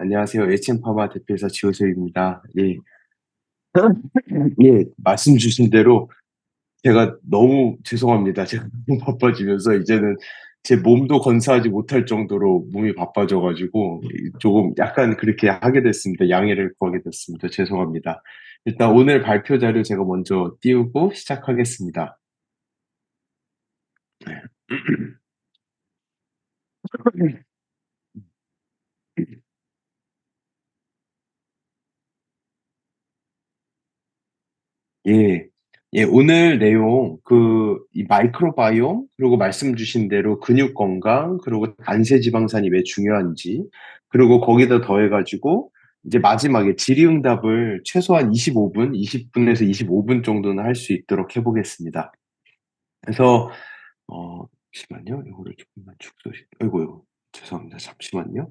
안녕하세요. 에치엠파마 대표이사 지호석입니다. 예. 예, 말씀 주신 대로 제가 너무 죄송합니다. 제가 너무 바빠지면서 이제는 제 몸도 건사하지 못할 정도로 몸이 바빠져가지고 조금 약간 그렇게 하게 됐습니다. 양해를 구하게 됐습니다. 죄송합니다. 일단 오늘 발표 자료 제가 먼저 띄우고 시작하겠습니다. 예, 예, 오늘 내용, 이 마이크로바이옴, 그리고 말씀 주신 대로 근육 건강, 그리고 단세 지방산이 왜 중요한지, 그리고 거기다 더해가지고, 이제 마지막에 질의응답을 최소한 25분, 20분에서 25분 정도는 할 수 있도록 해보겠습니다. 그래서, 잠시만요. 이거를 조금만 축소시, 아이고, 죄송합니다. 잠시만요.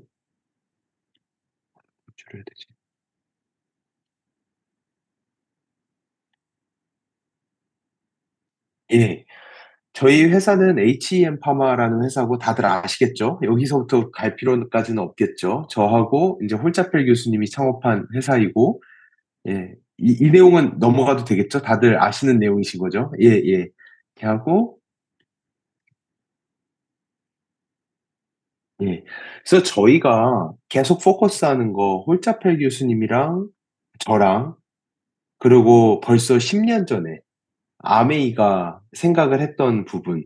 줄여야 되지. 예. 저희 회사는 HEM 파마라는 회사고 다들 아시겠죠? 여기서부터 갈 필요까지는 없겠죠? 저하고 이제 홀짜펠 교수님이 창업한 회사이고, 예. 이 내용은 넘어가도 되겠죠? 다들 아시는 내용이신 거죠? 예, 예. 이렇게 하고, 예. 그래서 저희가 계속 포커스하는 거, 홀짜펠 교수님이랑 저랑, 그리고 벌써 10년 전에 아메이가 생각을 했던 부분,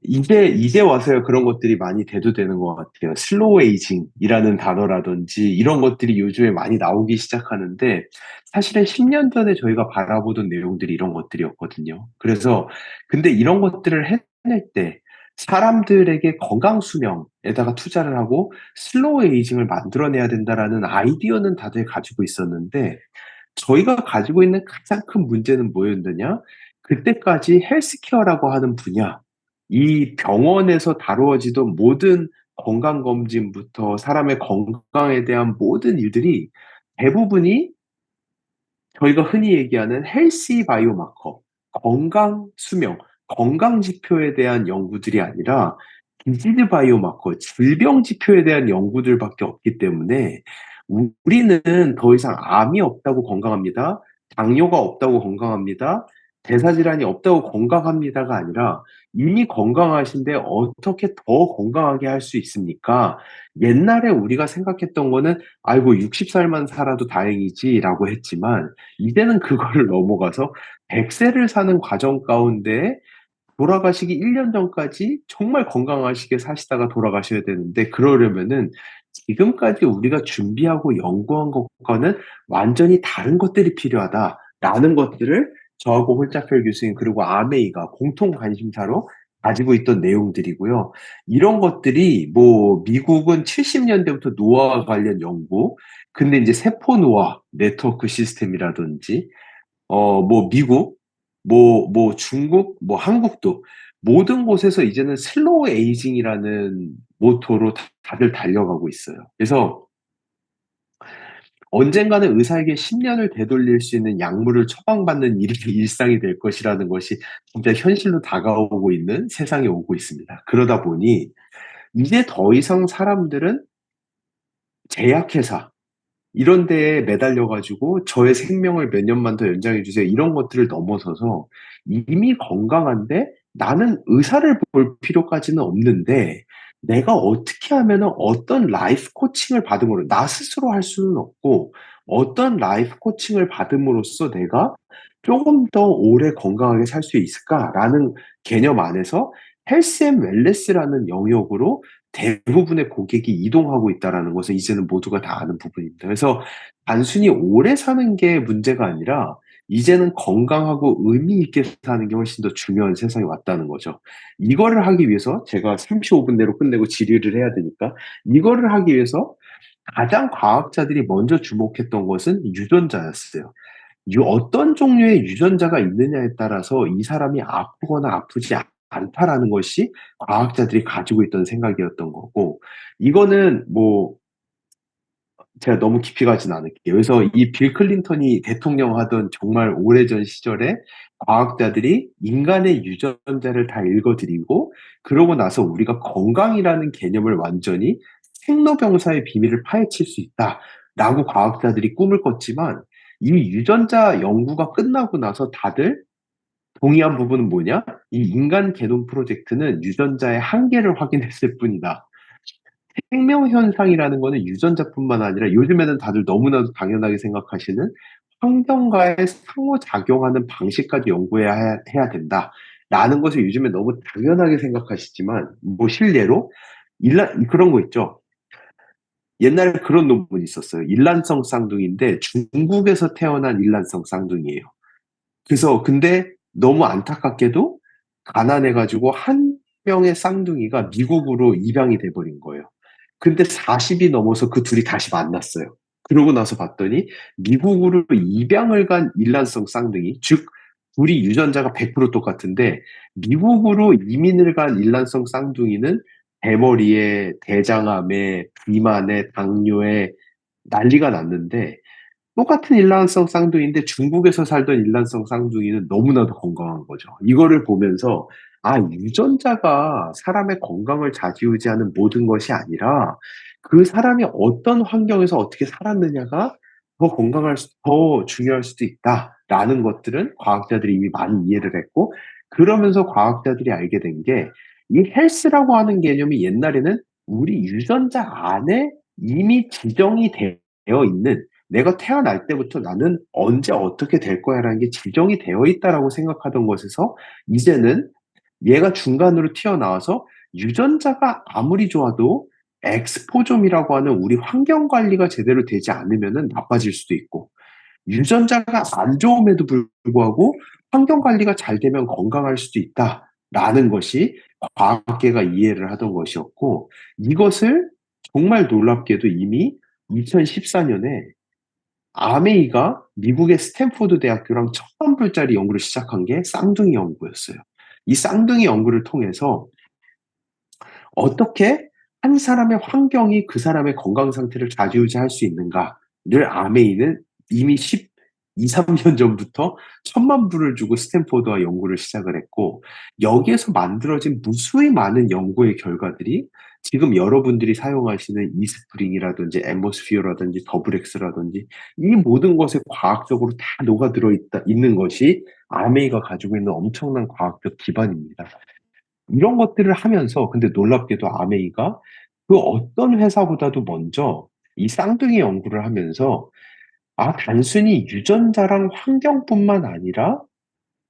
이제 와서야 그런 것들이 많이 대두되는 것 같아요. 슬로우 에이징이라는 단어라든지 이런 것들이 요즘에 많이 나오기 시작하는데 사실은 10년 전에 저희가 바라보던 내용들이 이런 것들이었거든요. 그래서 근데 이런 것들을 해낼 때 사람들에게 건강 수명에다가 투자를 하고 슬로우 에이징을 만들어내야 된다라는 아이디어는 다들 가지고 있었는데 저희가 가지고 있는 가장 큰 문제는 뭐였느냐? 그때까지 헬스케어라고 하는 분야, 이 병원에서 다루어지던 모든 건강검진부터 사람의 건강에 대한 모든 일들이 대부분이 저희가 흔히 얘기하는 헬시 바이오마커, 건강 수명, 건강 지표에 대한 연구들이 아니라 디지즈 바이오마커, 질병 지표에 대한 연구들밖에 없기 때문에 우리는 더 이상 암이 없다고 건강합니다. 당뇨가 없다고 건강합니다. 대사질환이 없다고 건강합니다가 아니라 이미 건강하신데 어떻게 더 건강하게 할 수 있습니까? 옛날에 우리가 생각했던 거는 아이고 60살만 살아도 다행이지라고 했지만 이제는 그거를 넘어가서 100세를 사는 과정 가운데 돌아가시기 1년 전까지 정말 건강하시게 사시다가 돌아가셔야 되는데 그러려면은 지금까지 우리가 준비하고 연구한 것과는 완전히 다른 것들이 필요하다라는 것들을 저하고 홀짜펠 교수님 그리고 아메이가 공통 관심사로 가지고 있던 내용들이고요. 이런 것들이 뭐 미국은 70년대부터 노화와 관련 연구, 근데 이제 세포 노화 네트워크 시스템이라든지 뭐 미국, 뭐 중국, 뭐 한국도 모든 곳에서 이제는 슬로우 에이징이라는 모토로 다들 달려가고 있어요. 그래서 언젠가는 의사에게 10년을 되돌릴 수 있는 약물을 처방받는 일이 일상이 될 것이라는 것이 진짜 현실로 다가오고 있는 세상에 오고 있습니다. 그러다 보니 이제 더 이상 사람들은 제약회사, 이런 데에 매달려가지고 저의 생명을 몇 년만 더 연장해 주세요. 이런 것들을 넘어서서 이미 건강한데 나는 의사를 볼 필요까지는 없는데 내가 어떻게 하면은 어떤 라이프 코칭을 받음으로 나 스스로 할 수는 없고 어떤 라이프 코칭을 받음으로써 내가 조금 더 오래 건강하게 살 수 있을까라는 개념 안에서 헬스 앤 웰네스라는 영역으로 대부분의 고객이 이동하고 있다라는 것을 이제는 모두가 다 아는 부분입니다. 그래서 단순히 오래 사는 게 문제가 아니라 이제는 건강하고 의미 있게 사는 게 훨씬 더 중요한 세상이 왔다는 거죠. 이거를 하기 위해서 제가 35분 내로 끝내고 질의를 해야 되니까 이거를 하기 위해서 가장 과학자들이 먼저 주목했던 것은 유전자였어요. 어떤 종류의 유전자가 있느냐에 따라서 이 사람이 아프거나 아프지 않다라는 것이 과학자들이 가지고 있던 생각이었던 거고, 이거는 뭐, 제가 너무 깊이 가진 않을게요. 그래서 이 빌 클린턴이 대통령 하던 정말 오래전 시절에 과학자들이 인간의 유전자를 다 읽어드리고, 그러고 나서 우리가 건강이라는 개념을 완전히 생로병사의 비밀을 파헤칠 수 있다라고 과학자들이 꿈을 꿨지만 이미 유전자 연구가 끝나고 나서 다들 동의한 부분은 뭐냐? 이 인간 게놈 프로젝트는 유전자의 한계를 확인했을 뿐이다. 생명 현상이라는 거는 유전자뿐만 아니라 요즘에는 다들 너무나도 당연하게 생각하시는 환경과의 상호작용하는 방식까지 연구해야 해야 된다라는 것을 요즘에 너무 당연하게 생각하시지만 뭐 실례로 그런 거 있죠. 옛날에 그런 논문이 있었어요. 일란성 쌍둥이인데 중국에서 태어난 일란성 쌍둥이에요. 그래서 근데 너무 안타깝게도 가난해가지고 한 명의 쌍둥이가 미국으로 입양이 돼버린 거예요. 근데 40이 넘어서 그 둘이 다시 만났어요. 그러고 나서 봤더니 미국으로 입양을 간 일란성 쌍둥이, 즉 둘이 유전자가 100% 똑같은데 미국으로 이민을 간 일란성 쌍둥이는 대머리에 대장암에 비만에 당뇨에 난리가 났는데 똑같은 일란성 쌍둥이인데 중국에서 살던 일란성 쌍둥이는 너무나도 건강한 거죠. 이거를 보면서 유전자가 사람의 건강을 좌지우지하는 모든 것이 아니라 그 사람이 어떤 환경에서 어떻게 살았느냐가 더 중요할 수도 있다라는 것들은 과학자들이 이미 많이 이해를 했고 그러면서 과학자들이 알게 된 게 이 헬스라고 하는 개념이 옛날에는 우리 유전자 안에 이미 지정이 되어 있는 내가 태어날 때부터 나는 언제 어떻게 될 거야라는 게 지정이 되어 있다라고 생각하던 것에서 이제는 얘가 중간으로 튀어나와서 유전자가 아무리 좋아도 엑스포좀이라고 하는 우리 환경 관리가 제대로 되지 않으면 나빠질 수도 있고 유전자가 안 좋음에도 불구하고 환경 관리가 잘 되면 건강할 수도 있다라는 것이 과학계가 이해를 하던 것이었고 이것을 정말 놀랍게도 이미 2014년에 아메이가 미국의 스탠포드 대학교랑 1,000불짜리 연구를 시작한 게 쌍둥이 연구였어요. 이 쌍둥이 연구를 통해서 어떻게 한 사람의 환경이 그 사람의 건강 상태를 좌지우지할 수 있는가를 아메이는 이미 12, 3년 전부터 1,000만 불을 주고 스탠포드와 연구를 시작을 했고 여기에서 만들어진 무수히 많은 연구의 결과들이 지금 여러분들이 사용하시는 이스프링이라든지 엠버스피어라든지 더블엑스라든지 이 모든 것에 과학적으로 다 녹아들어 있는 것이 아메이가 가지고 있는 엄청난 과학적 기반입니다. 이런 것들을 하면서 근데 놀랍게도 아메이가 그 어떤 회사보다도 먼저 이 쌍둥이 연구를 하면서 단순히 유전자랑 환경뿐만 아니라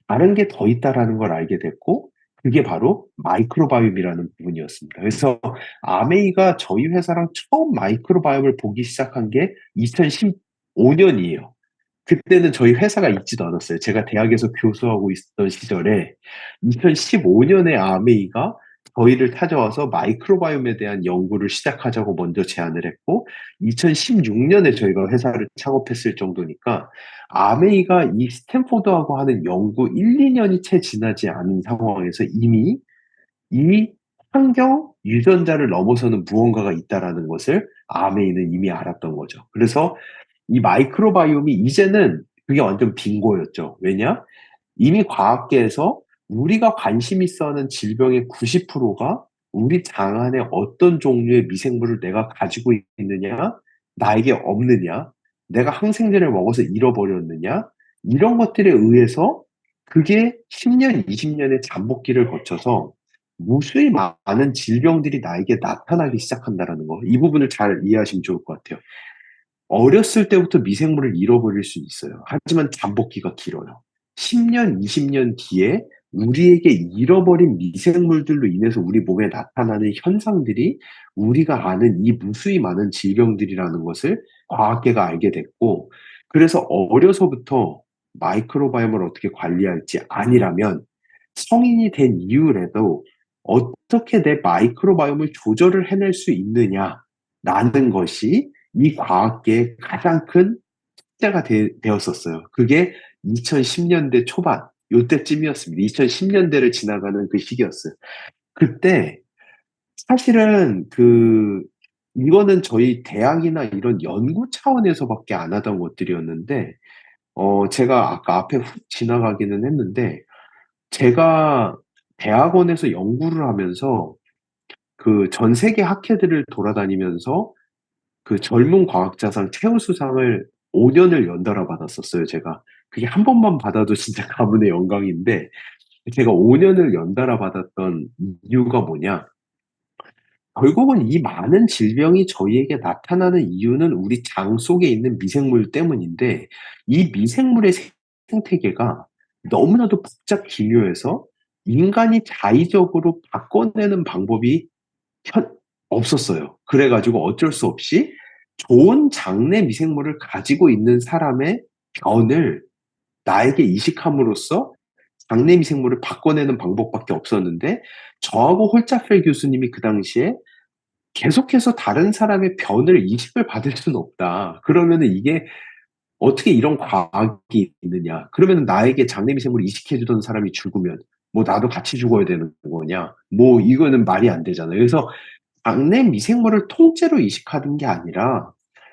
다른 게 더 있다라는 걸 알게 됐고 그게 바로 마이크로바이옴이라는 부분이었습니다. 그래서 아메이가 저희 회사랑 처음 마이크로바이옴을 보기 시작한 게 2015년이에요. 그때는 저희 회사가 있지도 않았어요. 제가 대학에서 교수하고 있었던 시절에 2015년에 아메이가 저희를 찾아와서 마이크로바이옴에 대한 연구를 시작하자고 먼저 제안을 했고 2016년에 저희가 회사를 창업했을 정도니까 아메이가 이 스탠포드하고 하는 연구 1, 2년이 채 지나지 않은 상황에서 이미 이 환경 유전자를 넘어서는 무언가가 있다라는 것을 아메이는 이미 알았던 거죠. 그래서 이 마이크로바이옴이 이제는 그게 완전 빙고였죠. 왜냐? 이미 과학계에서 우리가 관심 있어 하는 질병의 90%가 우리 장 안에 어떤 종류의 미생물을 내가 가지고 있느냐, 나에게 없느냐, 내가 항생제를 먹어서 잃어버렸느냐, 이런 것들에 의해서 그게 10년, 20년의 잠복기를 거쳐서 무수히 많은 질병들이 나에게 나타나기 시작한다는 거. 이 부분을 잘 이해하시면 좋을 것 같아요. 어렸을 때부터 미생물을 잃어버릴 수 있어요. 하지만 잠복기가 길어요. 10년, 20년 뒤에 우리에게 잃어버린 미생물들로 인해서 우리 몸에 나타나는 현상들이 우리가 아는 이 무수히 많은 질병들이라는 것을 과학계가 알게 됐고, 그래서 어려서부터 마이크로바이옴을 어떻게 관리할지 아니라면 성인이 된 이후에도 어떻게 내 마이크로바이옴을 조절을 해낼 수 있느냐라는 것이 이 과학계의 가장 큰 숙제가 되었었어요. 그게 2010년대 초반, 요때쯤이었습니다. 2010년대를 지나가는 그 시기였어요. 그때 사실은 이거는 저희 대학이나 이런 연구 차원에서밖에 안 하던 것들이었는데, 제가 아까 앞에 훅 지나가기는 했는데, 제가 대학원에서 연구를 하면서 그 전 세계 학회들을 돌아다니면서 그 젊은 과학자상 최우수상을 5년을 연달아 받았었어요, 제가. 그게 한 번만 받아도 진짜 가문의 영광인데, 제가 5년을 연달아 받았던 이유가 뭐냐? 결국은 이 많은 질병이 저희에게 나타나는 이유는 우리 장 속에 있는 미생물 때문인데, 이 미생물의 생태계가 너무나도 복잡 기묘해서 인간이 자의적으로 바꿔내는 방법이 현 없었어요. 그래 가지고 어쩔 수 없이 좋은 장내 미생물을 가지고 있는 사람의 변을 나에게 이식함으로써 장내 미생물을 바꿔내는 방법밖에 없었는데, 저하고 홀짜펠 교수님이 그 당시에 계속해서 다른 사람의 변을 이식을 받을 수는 없다. 그러면은 이게 어떻게 이런 과학이 있느냐. 그러면 나에게 장내 미생물을 이식해주던 사람이 죽으면 뭐 나도 같이 죽어야 되는 거냐. 뭐 이거는 말이 안 되잖아요. 그래서 장내 미생물을 통째로 이식하는 게 아니라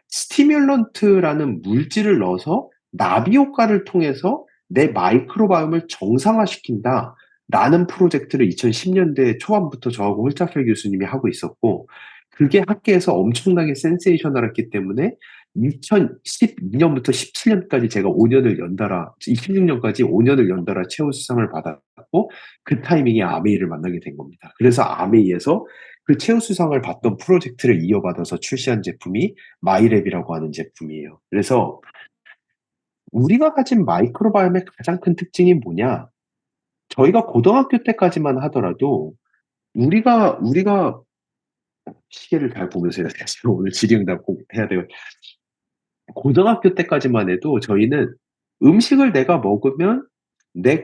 스티뮬런트라는 물질을 넣어서 나비 효과를 통해서 내 마이크로바이옴을 정상화시킨다. 라는 프로젝트를 2010년대 초반부터 저하고 홀짜펠 교수님이 하고 있었고, 그게 학계에서 엄청나게 센세이셔널했기 때문에 2012년부터 17년까지 제가 5년을 연달아, 26년까지 5년을 연달아 최우수상을 받았고, 그 타이밍에 아메이를 만나게 된 겁니다. 그래서 아메이에서 그 최우수상을 받던 프로젝트를 이어받아서 출시한 제품이 마이랩이라고 하는 제품이에요. 그래서 우리가 가진 마이크로바이옴의 가장 큰 특징이 뭐냐? 저희가 고등학교 때까지만 하더라도 우리가 시계를 잘 보면서 해야 돼요. 제가 오늘 질의응답 꼭 해야 돼요. 고등학교 때까지만 해도 저희는 음식을 내가 먹으면 내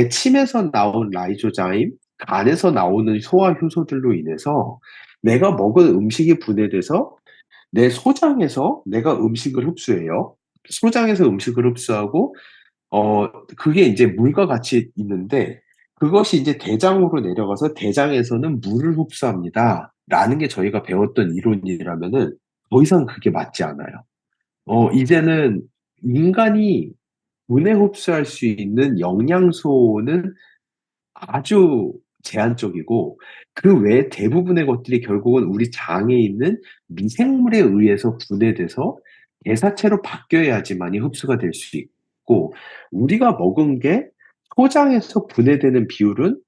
침에서 나온 라이조자임, 간에서 나오는 소화 효소들로 인해서 내가 먹은 음식이 분해돼서 내 소장에서 내가 음식을 흡수해요. 소장에서 음식을 흡수하고, 그게 이제 물과 같이 있는데, 그것이 이제 대장으로 내려가서 대장에서는 물을 흡수합니다. 라는 게 저희가 배웠던 이론이라면은 더 이상 그게 맞지 않아요. 이제는 인간이 분해 흡수할 수 있는 영양소는 아주 제한적이고, 그 외에 대부분의 것들이 결국은 우리 장에 있는 미생물에 의해서 분해돼서 대사체로 바뀌어야지만이 흡수가 될 수 있고, 우리가 먹은 게 소장에서 분해되는 비율은,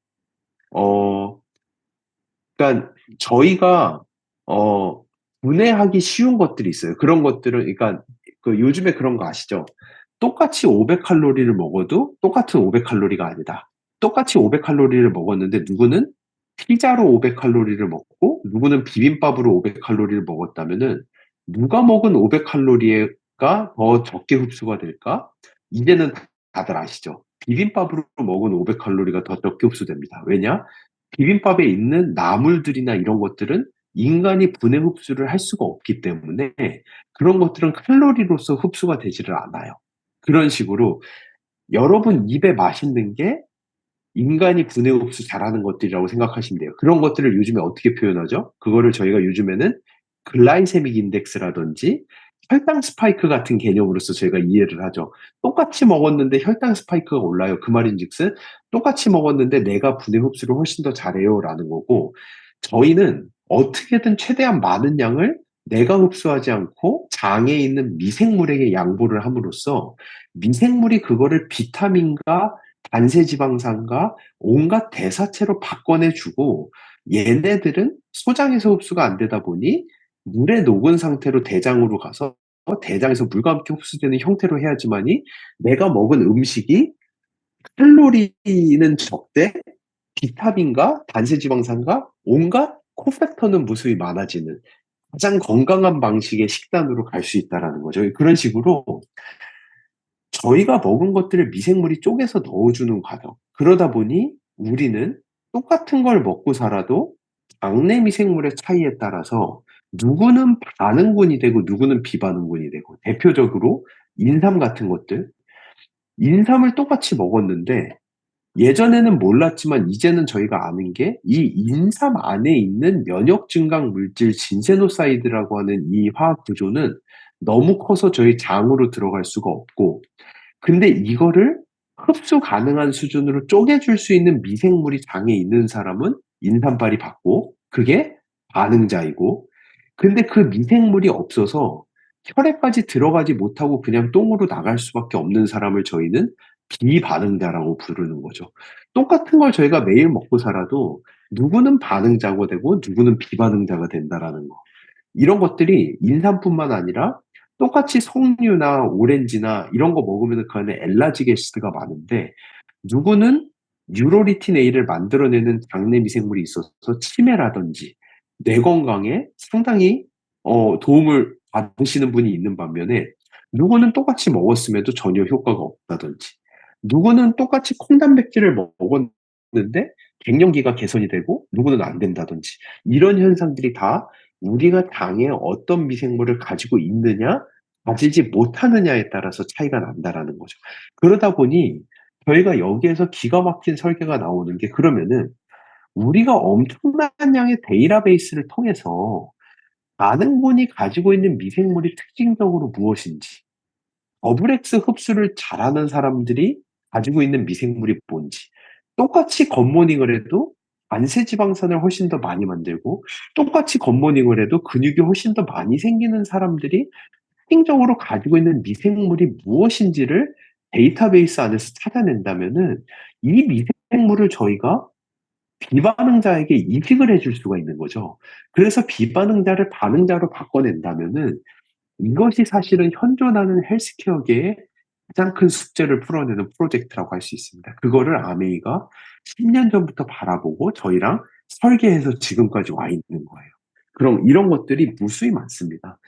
어, 그러니까 저희가 어 분해하기 쉬운 것들이 있어요. 그런 것들은, 그러니까 그 요즘에 그런 거 아시죠? 똑같이 500칼로리를 먹어도 똑같은 500칼로리가 아니다. 똑같이 500칼로리를 먹었는데 누구는 피자로 500칼로리를 먹고 누구는 비빔밥으로 500칼로리를 먹었다면은 누가 먹은 500칼로리가 더 적게 흡수가 될까? 이제는 다들 아시죠? 비빔밥으로 먹은 500칼로리가 더 적게 흡수됩니다. 왜냐? 비빔밥에 있는 나물들이나 이런 것들은 인간이 분해 흡수를 할 수가 없기 때문에 그런 것들은 칼로리로서 흡수가 되지를 않아요. 그런 식으로 여러분 입에 맛있는 게 인간이 분해 흡수 잘하는 것들이라고 생각하시면 돼요. 그런 것들을 요즘에 어떻게 표현하죠? 그거를 저희가 요즘에는 글라이세믹 인덱스라든지 혈당 스파이크 같은 개념으로서 저희가 이해를 하죠. 똑같이 먹었는데 혈당 스파이크가 올라요. 그 말인즉슨 똑같이 먹었는데 내가 분해 흡수를 훨씬 더 잘해요라는 거고, 저희는 어떻게든 최대한 많은 양을 내가 흡수하지 않고 장에 있는 미생물에게 양보를 함으로써 미생물이 그거를 비타민과 단세지방산과 온갖 대사체로 바꿔내주고, 얘네들은 소장에서 흡수가 안 되다 보니 물에 녹은 상태로 대장으로 가서 대장에서 물과 함께 흡수되는 형태로 해야지만이 내가 먹은 음식이 칼로리는 적대 비타민과 단세지방산과 온갖 코팩터는 무수히 많아지는 가장 건강한 방식의 식단으로 갈 수 있다라는 거죠. 그런 식으로 저희가 먹은 것들을 미생물이 쪼개서 넣어주는 과정. 그러다 보니 우리는 똑같은 걸 먹고 살아도 장내 미생물의 차이에 따라서 누구는 반응군이 되고 누구는 비반응군이 되고, 대표적으로 인삼 같은 것들. 인삼을 똑같이 먹었는데 예전에는 몰랐지만 이제는 저희가 아는 게 이 인삼 안에 있는 면역 증강 물질 진세노사이드라고 하는 이 화학 구조는 너무 커서 저희 장으로 들어갈 수가 없고, 근데 이거를 흡수 가능한 수준으로 쪼개줄 수 있는 미생물이 장에 있는 사람은 인삼발이 받고, 그게 반응자이고, 근데 그 미생물이 없어서 혈액까지 들어가지 못하고 그냥 똥으로 나갈 수밖에 없는 사람을 저희는 비반응자라고 부르는 거죠. 똑같은 걸 저희가 매일 먹고 살아도 누구는 반응자가 되고 누구는 비반응자가 된다라는 거. 이런 것들이 인삼뿐만 아니라 똑같이 석류나 오렌지나 이런 거 먹으면 그 안에 엘라지 게스트가 많은데, 누구는 뉴로리틴 A를 만들어내는 장내 미생물이 있어서 치매라든지 뇌 건강에 상당히 도움을 받으시는 분이 있는 반면에, 누구는 똑같이 먹었음에도 전혀 효과가 없다든지, 누구는 똑같이 콩단백질을 먹었는데 갱년기가 개선이 되고 누구는 안 된다든지, 이런 현상들이 다 우리가 장에 어떤 미생물을 가지고 있느냐, 가지지 못하느냐에 따라서 차이가 난다라는 거죠. 그러다 보니 저희가 여기에서 기가 막힌 설계가 나오는 게, 그러면은 우리가 엄청난 양의 데이터베이스를 통해서 많은 분이 가지고 있는 미생물이 특징적으로 무엇인지, 더블엑스 흡수를 잘하는 사람들이 가지고 있는 미생물이 뭔지, 똑같이 겉모닝을 해도 안세지방산을 훨씬 더 많이 만들고 똑같이 겉모닝을 해도 근육이 훨씬 더 많이 생기는 사람들이 특징적으로 가지고 있는 미생물이 무엇인지를 데이터베이스 안에서 찾아낸다면은, 이 미생물을 저희가 비반응자에게 이식을 해줄 수가 있는 거죠. 그래서 비반응자를 반응자로 바꿔낸다면은 이것이 사실은 현존하는 헬스케어계의 가장 큰 숙제를 풀어내는 프로젝트라고 할 수 있습니다. 그거를 아메이가 10년 전부터 바라보고 저희랑 설계해서 지금까지 와 있는 거예요. 그럼 이런 것들이 무수히 많습니다.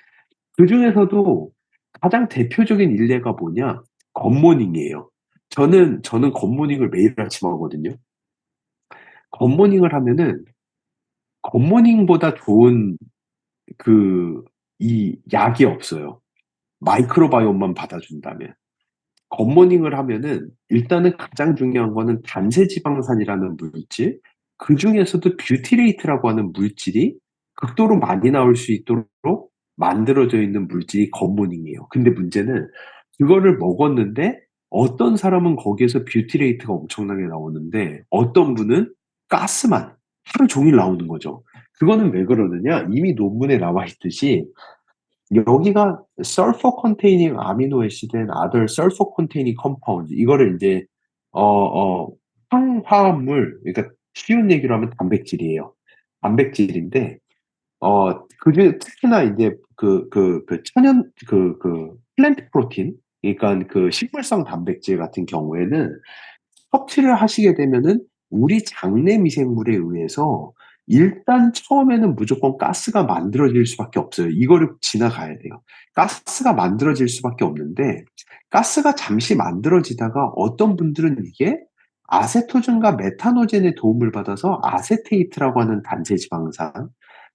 그중에서도 가장 대표적인 일례가 뭐냐? 굿모닝이에요. 저는 굿모닝을 매일 아침 하거든요. 굿모닝을 하면은 굿모닝보다 좋은 이 약이 없어요. 마이크로바이옴만 받아준다면. 굿모닝을 하면은 일단은 가장 중요한 거는 단세지방산이라는 물질, 그 중에서도 뷰티레이트라고 하는 물질이 극도로 많이 나올 수 있도록 만들어져 있는 물질이 굿모닝이에요. 근데 문제는 그거를 먹었는데 어떤 사람은 거기에서 뷰티레이트가 엄청나게 나오는데 어떤 분은 가스만 하루 종일 나오는 거죠. 그거는 왜 그러느냐? 이미 논문에 나와 있듯이 여기가 sulfur containing amino acid and other sulfur containing compound, 이거를 이제 황화합물, 그러니까 쉬운 얘기로 하면 단백질이에요. 단백질인데 그중에 특히나 이제 천연 플랜트 프로틴, 그러니까 그 식물성 단백질 같은 경우에는 섭취를 하시게 되면은 우리 장내 미생물에 의해서 일단 처음에는 무조건 가스가 만들어질 수밖에 없어요. 이거를 지나가야 돼요. 가스가 만들어질 수밖에 없는데, 가스가 잠시 만들어지다가 어떤 분들은 이게 아세토젠과 메타노젠의 도움을 받아서 아세테이트라고 하는 단체 지방산,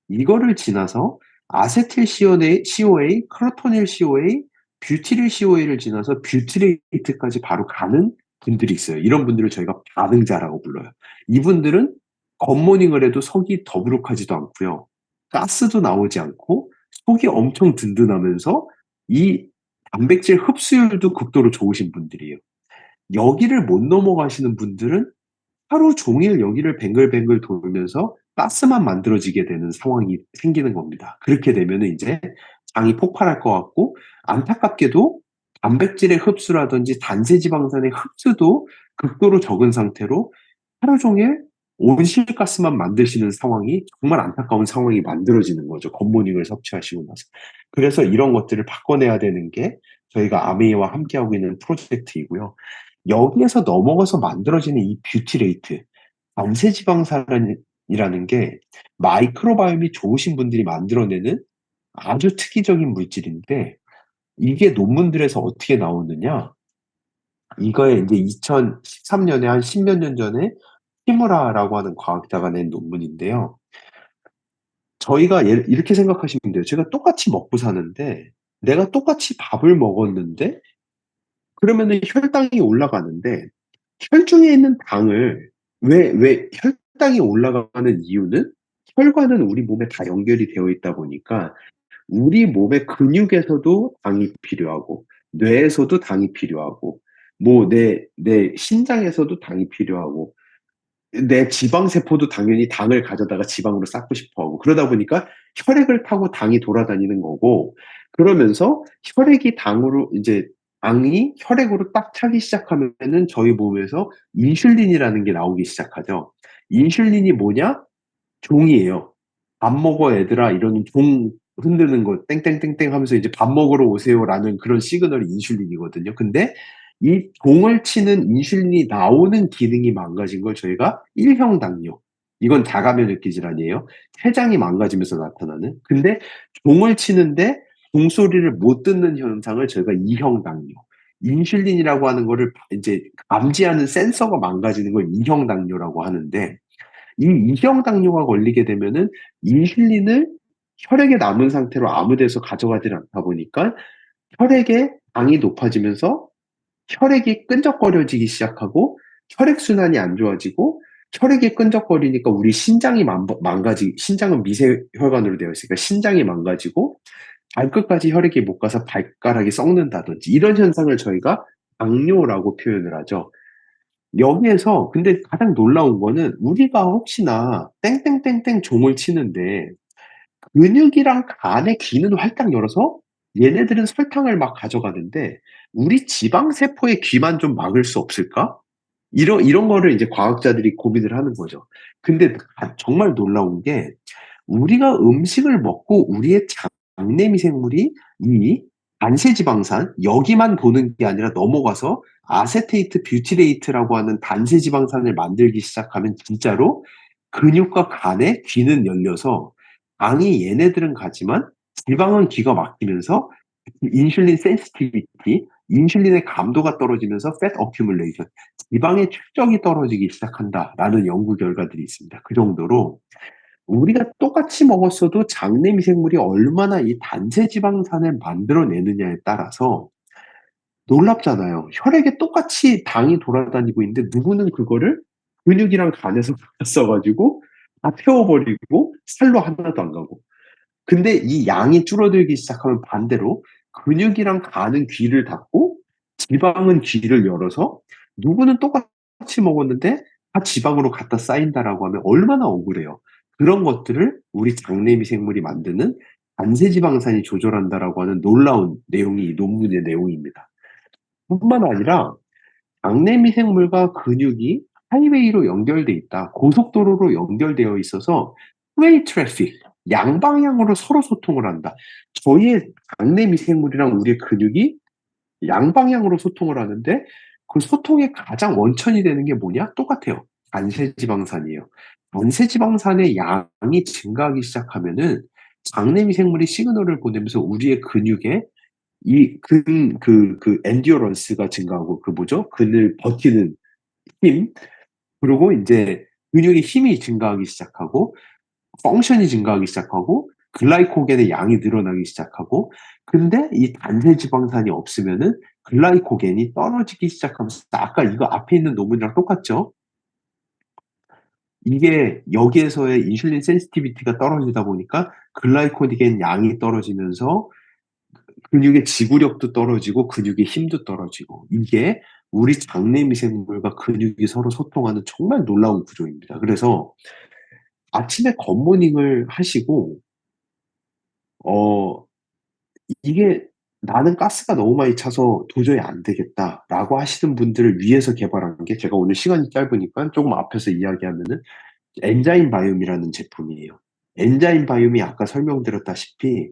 이거를 지나서 아세틸 CoA, 크로토닐 CoA, 뷰티릴 CoA를 지나서 뷰티레이트까지 바로 가는 분들이 있어요. 이런 분들을 저희가 반응자라고 불러요. 이분들은 겉모닝을 해도 속이 더부룩하지도 않고요. 가스도 나오지 않고 속이 엄청 든든하면서 이 단백질 흡수율도 극도로 좋으신 분들이에요. 여기를 못 넘어가시는 분들은 하루 종일 여기를 뱅글뱅글 돌면서 가스만 만들어지게 되는 상황이 생기는 겁니다. 그렇게 되면은 이제 장이 폭발할 것 같고, 안타깝게도 단백질의 흡수라든지 단세지방산의 흡수도 극도로 적은 상태로 하루 종일 온실가스만 만드시는 상황이, 정말 안타까운 상황이 만들어지는 거죠. 굿모닝을 섭취하시고 나서. 그래서 이런 것들을 바꿔내야 되는 게 저희가 아메이와 함께하고 있는 프로젝트이고요. 여기에서 넘어가서 만들어지는 이 뷰티레이트, 안세지방산이라는 게 마이크로바이옴이 좋으신 분들이 만들어내는 아주 특이적인 물질인데, 이게 논문들에서 어떻게 나오느냐? 이거에 이제 2013년에 한 십몇 년 전에 키무라라고 하는 과학자가 낸 논문인데요. 저희가 이렇게 생각하시면 돼요. 제가 똑같이 먹고 사는데, 내가 똑같이 밥을 먹었는데, 그러면은 혈당이 올라가는데, 혈중에 있는 당을, 왜 혈당이 올라가는 이유는 혈관은 우리 몸에 다 연결이 되어 있다 보니까 우리 몸의 근육에서도 당이 필요하고, 뇌에서도 당이 필요하고, 뭐 내 신장에서도 당이 필요하고, 내 지방세포도 당연히 당을 가져다가 지방으로 쌓고 싶어 하고, 그러다 보니까 혈액을 타고 당이 돌아다니는 거고, 그러면서 혈액이 당으로, 이제 당이 혈액으로 딱 차기 시작하면은 저희 몸에서 인슐린이라는 게 나오기 시작하죠. 인슐린이 뭐냐? 종이에요. 밥 먹어 얘들아 이러는 종 흔드는 거 땡땡땡땡 하면서 이제 밥 먹으러 오세요라는 그런 시그널이 인슐린이거든요. 근데 이 종을 치는 인슐린이 나오는 기능이 망가진 걸 저희가 1형 당뇨. 이건 자가면역 기질환이에요. 췌장이 망가지면서 나타나는. 근데 종을 치는데 종소리를 못 듣는 현상을 저희가 2형 당뇨. 인슐린이라고 하는 거를 이제 감지하는 센서가 망가지는 걸 2형 당뇨라고 하는데, 이 이형 당뇨가 걸리게 되면은 인슐린을 혈액에 남은 상태로 아무 데서 가져가질 않다 보니까 혈액의 당이 높아지면서 혈액이 끈적거려지기 시작하고, 혈액순환이 안 좋아지고, 혈액이 끈적거리니까 우리 신장이 신장은 미세혈관으로 되어 있으니까 신장이 망가지고, 발끝까지 혈액이 못 가서 발가락이 썩는다든지 이런 현상을 저희가 당뇨라고 표현을 하죠. 여기에서 근데 가장 놀라운 거는 우리가 혹시나 땡땡땡땡 종을 치는데 근육이랑 간의 귀는 활짝 열어서 얘네들은 설탕을 막 가져가는데 우리 지방세포의 귀만 좀 막을 수 없을까? 이런 거를 이제 과학자들이 고민을 하는 거죠. 근데 정말 놀라운 게 우리가 음식을 먹고 우리의 장내 미생물이 이 단세지방산 여기만 도는 게 아니라 넘어가서 아세테이트 뷰티레이트라고 하는 단세지방산을 만들기 시작하면 진짜로 근육과 간에 귀는 열려서 당이 얘네들은 가지만 지방은 귀가 막히면서 인슐린 센시티비티, 인슐린의 감도가 떨어지면서 fat accumulation, 지방의 축적이 떨어지기 시작한다라는 연구 결과들이 있습니다. 그 정도로 우리가 똑같이 먹었어도 장내 미생물이 얼마나 이 단체 지방산을 만들어내느냐에 따라서 놀랍잖아요. 혈액에 똑같이 당이 돌아다니고 있는데 누구는 그거를 근육이랑 간에서 써가지고 다 태워버리고 살로 하나도 안 가고. 근데 이 양이 줄어들기 시작하면 반대로 근육이랑 간은 귀를 닫고 지방은 귀를 열어서 누구는 똑같이 먹었는데 다 지방으로 갖다 쌓인다라고 하면 얼마나 억울해요. 그런 것들을 우리 장내 미생물이 만드는 단세지방산이 조절한다라고 하는 놀라운 내용이 이 논문의 내용입니다. 뿐만 아니라 장내 미생물과 근육이 하이웨이로 연결돼 있다. 고속도로로 연결되어 있어서 투웨이 트래픽, 양방향으로 서로 소통을 한다. 저희의 장내 미생물이랑 우리의 근육이 양방향으로 소통을 하는데 그 소통의 가장 원천이 되는 게 뭐냐? 똑같아요. 단세지방산이에요. 단세지방산의 양이 증가하기 시작하면은 장내 미생물이 시그널을 보내면서 우리의 근육에 엔듀어런스가 증가하고, 그 뭐죠? 근을 버티는 힘, 그리고 이제 근육의 힘이 증가하기 시작하고, 펑션이 증가하기 시작하고, 글라이코겐의 양이 늘어나기 시작하고, 근데 이 단세 지방산이 없으면은 글라이코겐이 떨어지기 시작하면서 아까 이거 앞에 있는 논문이랑 똑같죠? 이게 여기에서의 인슐린 센시티비티가 떨어지다 보니까 글라이코겐 양이 떨어지면서 근육의 지구력도 떨어지고 근육의 힘도 떨어지고, 이게 우리 장내 미생물과 근육이 서로 소통하는 정말 놀라운 구조입니다. 그래서 아침에 굿모닝을 하시고 어 이게 '나는 가스가 너무 많이 차서 도저히 안 되겠다.'라고 하시는 분들을 위해서 개발한 게, 제가 오늘 시간이 짧으니까 조금 앞에서 이야기하면은 엔자임 바이옴이라는 제품이에요. 엔자임 바이옴이 아까 설명드렸다시피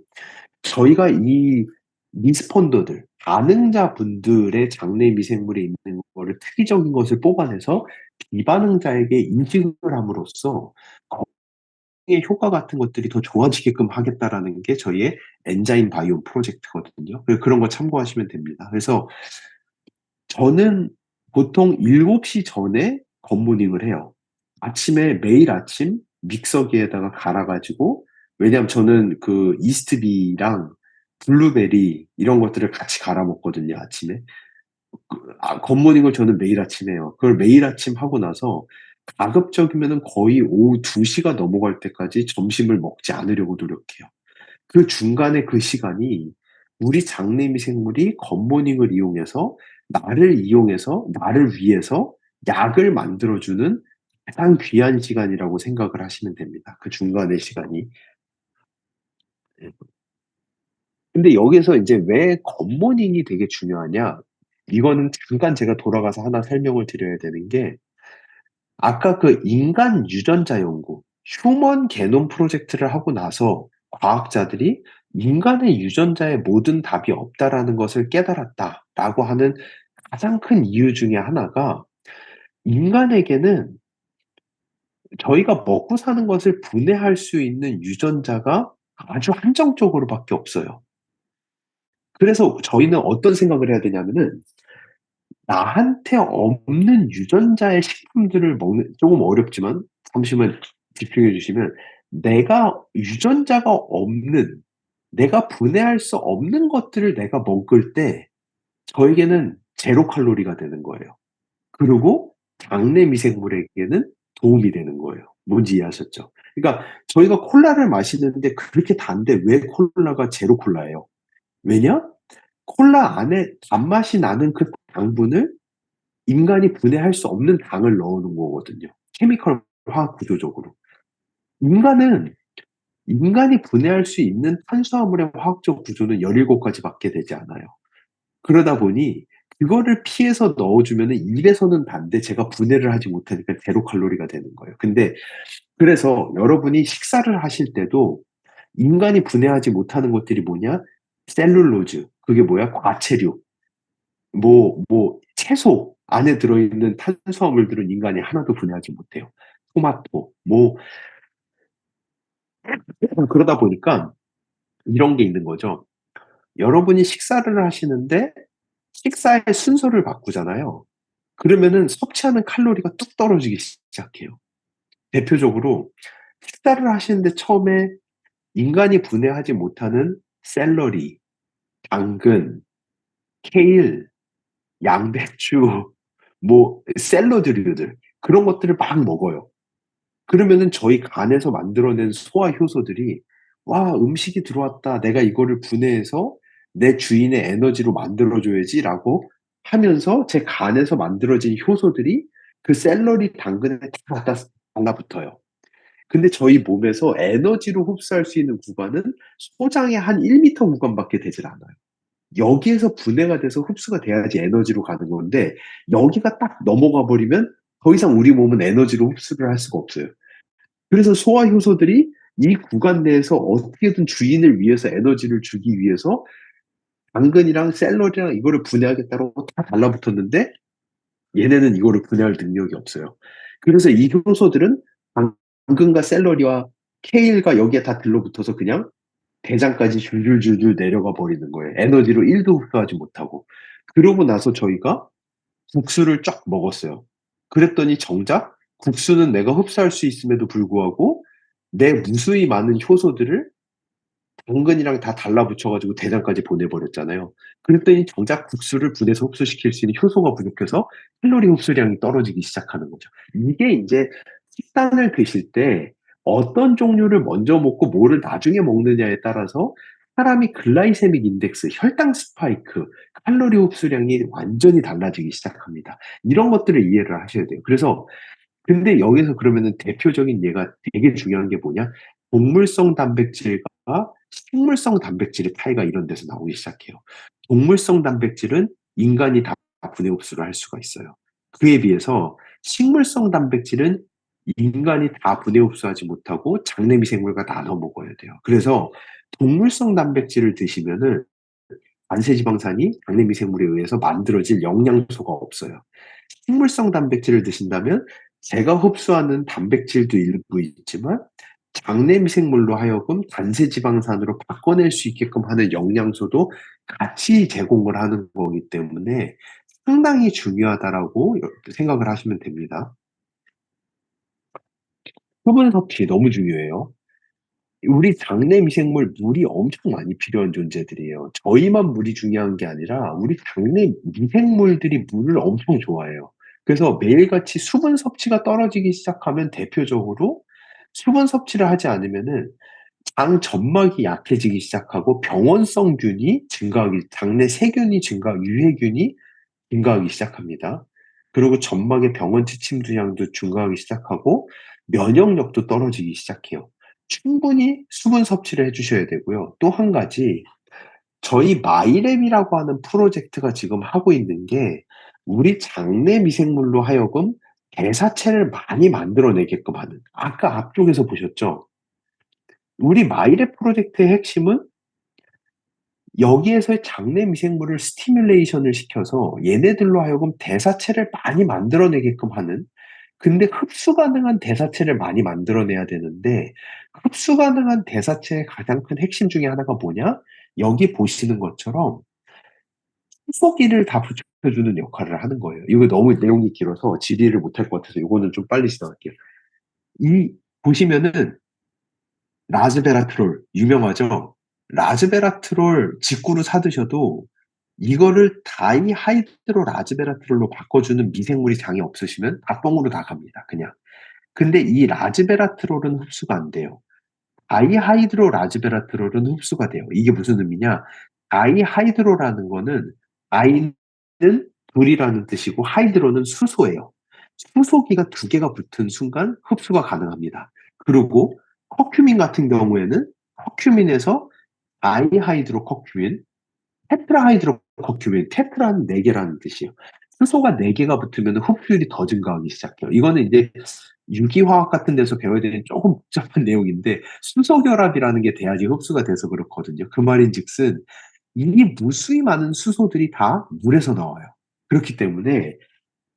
저희가 이 리스폰더들, 반응자분들의 장내 미생물에 있는 거를 특이적인 것을 뽑아내서 비반응자에게 인식을 함으로써 의 효과 같은 것들이 더 좋아지게끔 하겠다라는 게 저희의 엔자임 바이옴 프로젝트거든요. 그런 거 참고하시면 됩니다. 그래서 저는 보통 7시 전에 굿모닝을 해요. 아침에 매일 아침 믹서기에다가 갈아 가지고, 왜냐하면 저는 그 이스트비랑 블루베리 이런 것들을 같이 갈아 먹거든요, 아침에. 굿모닝을 저는 매일 아침 해요. 그걸 매일 아침 하고 나서 가급적이면은 거의 오후 2시가 넘어갈 때까지 점심을 먹지 않으려고 노력해요. 그 중간에 그 시간이 우리 장내 미생물이 굿모닝을 이용해서 나를 위해서 약을 만들어주는 가장 귀한 시간이라고 생각을 하시면 됩니다. 그 중간의 시간이. 예. 근데 여기서 이제 왜 굿모닝이 되게 중요하냐? 이거는 잠깐 제가 돌아가서 하나 설명을 드려야 되는 게, 아까 그 인간 유전자 연구, 휴먼 게놈 프로젝트를 하고 나서 과학자들이 인간의 유전자에 모든 답이 없다라는 것을 깨달았다라고 하는 가장 큰 이유 중에 하나가, 인간에게는 저희가 먹고 사는 것을 분해할 수 있는 유전자가 아주 한정적으로밖에 없어요. 그래서 저희는 어떤 생각을 해야 되냐면은, 나한테 없는 유전자의 식품들을 먹는, 조금 어렵지만 잠시만 집중해 주시면, 내가 유전자가 없는, 내가 분해할 수 없는 것들을 내가 먹을 때 저에게는 제로 칼로리가 되는 거예요. 그리고 장내 미생물에게는 도움이 되는 거예요. 뭔지 이해하셨죠? 그러니까 저희가 콜라를 마시는데 그렇게 단데 왜 콜라가 제로 콜라예요? 왜냐? 콜라 안에 단맛이 나는 그 당분을 인간이 분해할 수 없는 당을 넣어놓은 거거든요. 케미컬 화학 구조적으로. 인간은 인간이 분해할 수 있는 탄수화물의 화학적 구조는 17가지밖에 되지 않아요. 그러다 보니 그거를 피해서 넣어주면 입에서는 단데 제가 분해를 하지 못하니까 제로 칼로리가 되는 거예요. 근데 그래서 여러분이 식사를 하실 때도 인간이 분해하지 못하는 것들이 뭐냐? 셀룰로즈, 그게 뭐야? 과체류, 채소 안에 들어있는 탄수화물들은 인간이 하나도 분해하지 못해요. 토마토, 그러다 보니까 이런 게 있는 거죠. 여러분이 식사를 하시는데 식사의 순서를 바꾸잖아요. 그러면은 섭취하는 칼로리가 뚝 떨어지기 시작해요. 대표적으로 식사를 하시는데 처음에 인간이 분해하지 못하는 샐러리, 당근, 케일, 양배추, 샐러드류들, 그런 것들을 막 먹어요. 그러면은 저희 간에서 만들어낸 소화 효소들이, 와, 음식이 들어왔다. 내가 이거를 분해해서 내 주인의 에너지로 만들어줘야지라고 하면서 제 간에서 만들어진 효소들이 그 샐러리 당근에 다 갖다 달라붙어요. 근데 저희 몸에서 에너지로 흡수할 수 있는 구간은 소장의 한 1m 구간밖에 되질 않아요. 여기에서 분해가 돼서 흡수가 돼야지 에너지로 가는 건데, 여기가 딱 넘어가 버리면 더 이상 우리 몸은 에너지로 흡수를 할 수가 없어요. 그래서 소화 효소들이 이 구간 내에서 어떻게든 주인을 위해서 에너지를 주기 위해서 당근이랑 샐러리랑 이거를 분해하겠다고 다 달라붙었는데, 얘네는 이거를 분해할 능력이 없어요. 그래서 이 효소들은 당근과 샐러리와 케일과 여기에 다 들러붙어서 그냥 대장까지 줄줄줄줄 내려가 버리는 거예요. 에너지로 1도 흡수하지 못하고. 그러고 나서 저희가 국수를 쫙 먹었어요. 그랬더니 정작 국수는 내가 흡수할 수 있음에도 불구하고 내 무수히 많은 효소들을 당근이랑 다 달라붙여가지고 대장까지 보내버렸잖아요. 그랬더니 정작 국수를 분해서 흡수시킬 수 있는 효소가 부족해서 칼로리 흡수량이 떨어지기 시작하는 거죠. 이게 이제 식단을 드실 때 어떤 종류를 먼저 먹고 뭐를 나중에 먹느냐에 따라서 사람이 글라이세믹 인덱스, 혈당 스파이크, 칼로리 흡수량이 완전히 달라지기 시작합니다. 이런 것들을 이해를 하셔야 돼요. 그래서 근데 여기서 그러면은 대표적인 예가 되게 중요한 게 뭐냐? 동물성 단백질과 식물성 단백질의 차이가 이런 데서 나오기 시작해요. 동물성 단백질은 인간이 다 분해 흡수를 할 수가 있어요. 그에 비해서 식물성 단백질은 인간이 다 분해 흡수하지 못하고 장내 미생물과 나눠 먹어야 돼요. 그래서 동물성 단백질을 드시면은 만세지방산이 장내 미생물에 의해서 만들어질 영양소가 없어요. 식물성 단백질을 드신다면 제가 흡수하는 단백질도 일부 있지만 장내 미생물로 하여금 단세지방산으로 바꿔낼 수 있게끔 하는 영양소도 같이 제공을 하는 거기 때문에 상당히 중요하다라고 생각을 하시면 됩니다. 수분 섭취 너무 중요해요. 우리 장내 미생물 물이 엄청 많이 필요한 존재들이에요. 저희만 물이 중요한 게 아니라 우리 장내 미생물들이 물을 엄청 좋아해요. 그래서 매일같이 수분 섭취가 떨어지기 시작하면 대표적으로 수분 섭취를 하지 않으면은 장 점막이 약해지기 시작하고 병원성균이 증가하기, 장내 세균이 증가, 유해균이 증가하기 시작합니다. 그리고 점막의 병원 지침 주량도 증가하기 시작하고 면역력도 떨어지기 시작해요. 충분히 수분 섭취를 해주셔야 되고요. 또 한 가지, 저희 마이랩이라고 하는 프로젝트가 지금 하고 있는 게 우리 장내 미생물로 하여금 대사체를 많이 만들어내게끔 하는, 아까 앞쪽에서 보셨죠? 우리 마이랩 프로젝트의 핵심은 여기에서의 장내 미생물을 스티뮬레이션을 시켜서 얘네들로 하여금 대사체를 많이 만들어내게끔 하는, 근데 흡수 가능한 대사체를 많이 만들어내야 되는데 흡수 가능한 대사체의 가장 큰 핵심 중에 하나가 뭐냐? 여기 보시는 것처럼 수소기를 다 붙여주는 역할을 하는 거예요. 이거 너무 내용이 길어서 질의를 못할 것 같아서 이거는 좀 빨리 시작할게요. 이 보시면은 라즈베라트롤 유명하죠? 라즈베라트롤 직구로 사드셔도 이거를 다이하이드로 라즈베라트롤로 바꿔주는 미생물이 장에 없으시면 다 똥으로 나갑니다. 그냥. 근데 이 라즈베라트롤은 흡수가 안 돼요. 다이하이드로 라즈베라트롤은 흡수가 돼요. 이게 무슨 의미냐? 다이하이드로라는 거는 다이는 불이라는 뜻이고 하이드로는 수소예요. 수소기가 두 개가 붙은 순간 흡수가 가능합니다. 그리고 커큐민 같은 경우에는 커큐민에서 다이하이드로 커큐민, 테트라하이드로 커큐민, 테트라는 네 개라는 뜻이에요. 수소가 네 개가 붙으면 흡수율이 더 증가하기 시작해요. 이거는 이제 유기화학 같은 데서 배워야 되는 조금 복잡한 내용인데 수소 결합이라는 게 돼야지 흡수가 돼서 그렇거든요. 그 말인즉슨 이 무수히 많은 수소들이 다 물에서 나와요. 그렇기 때문에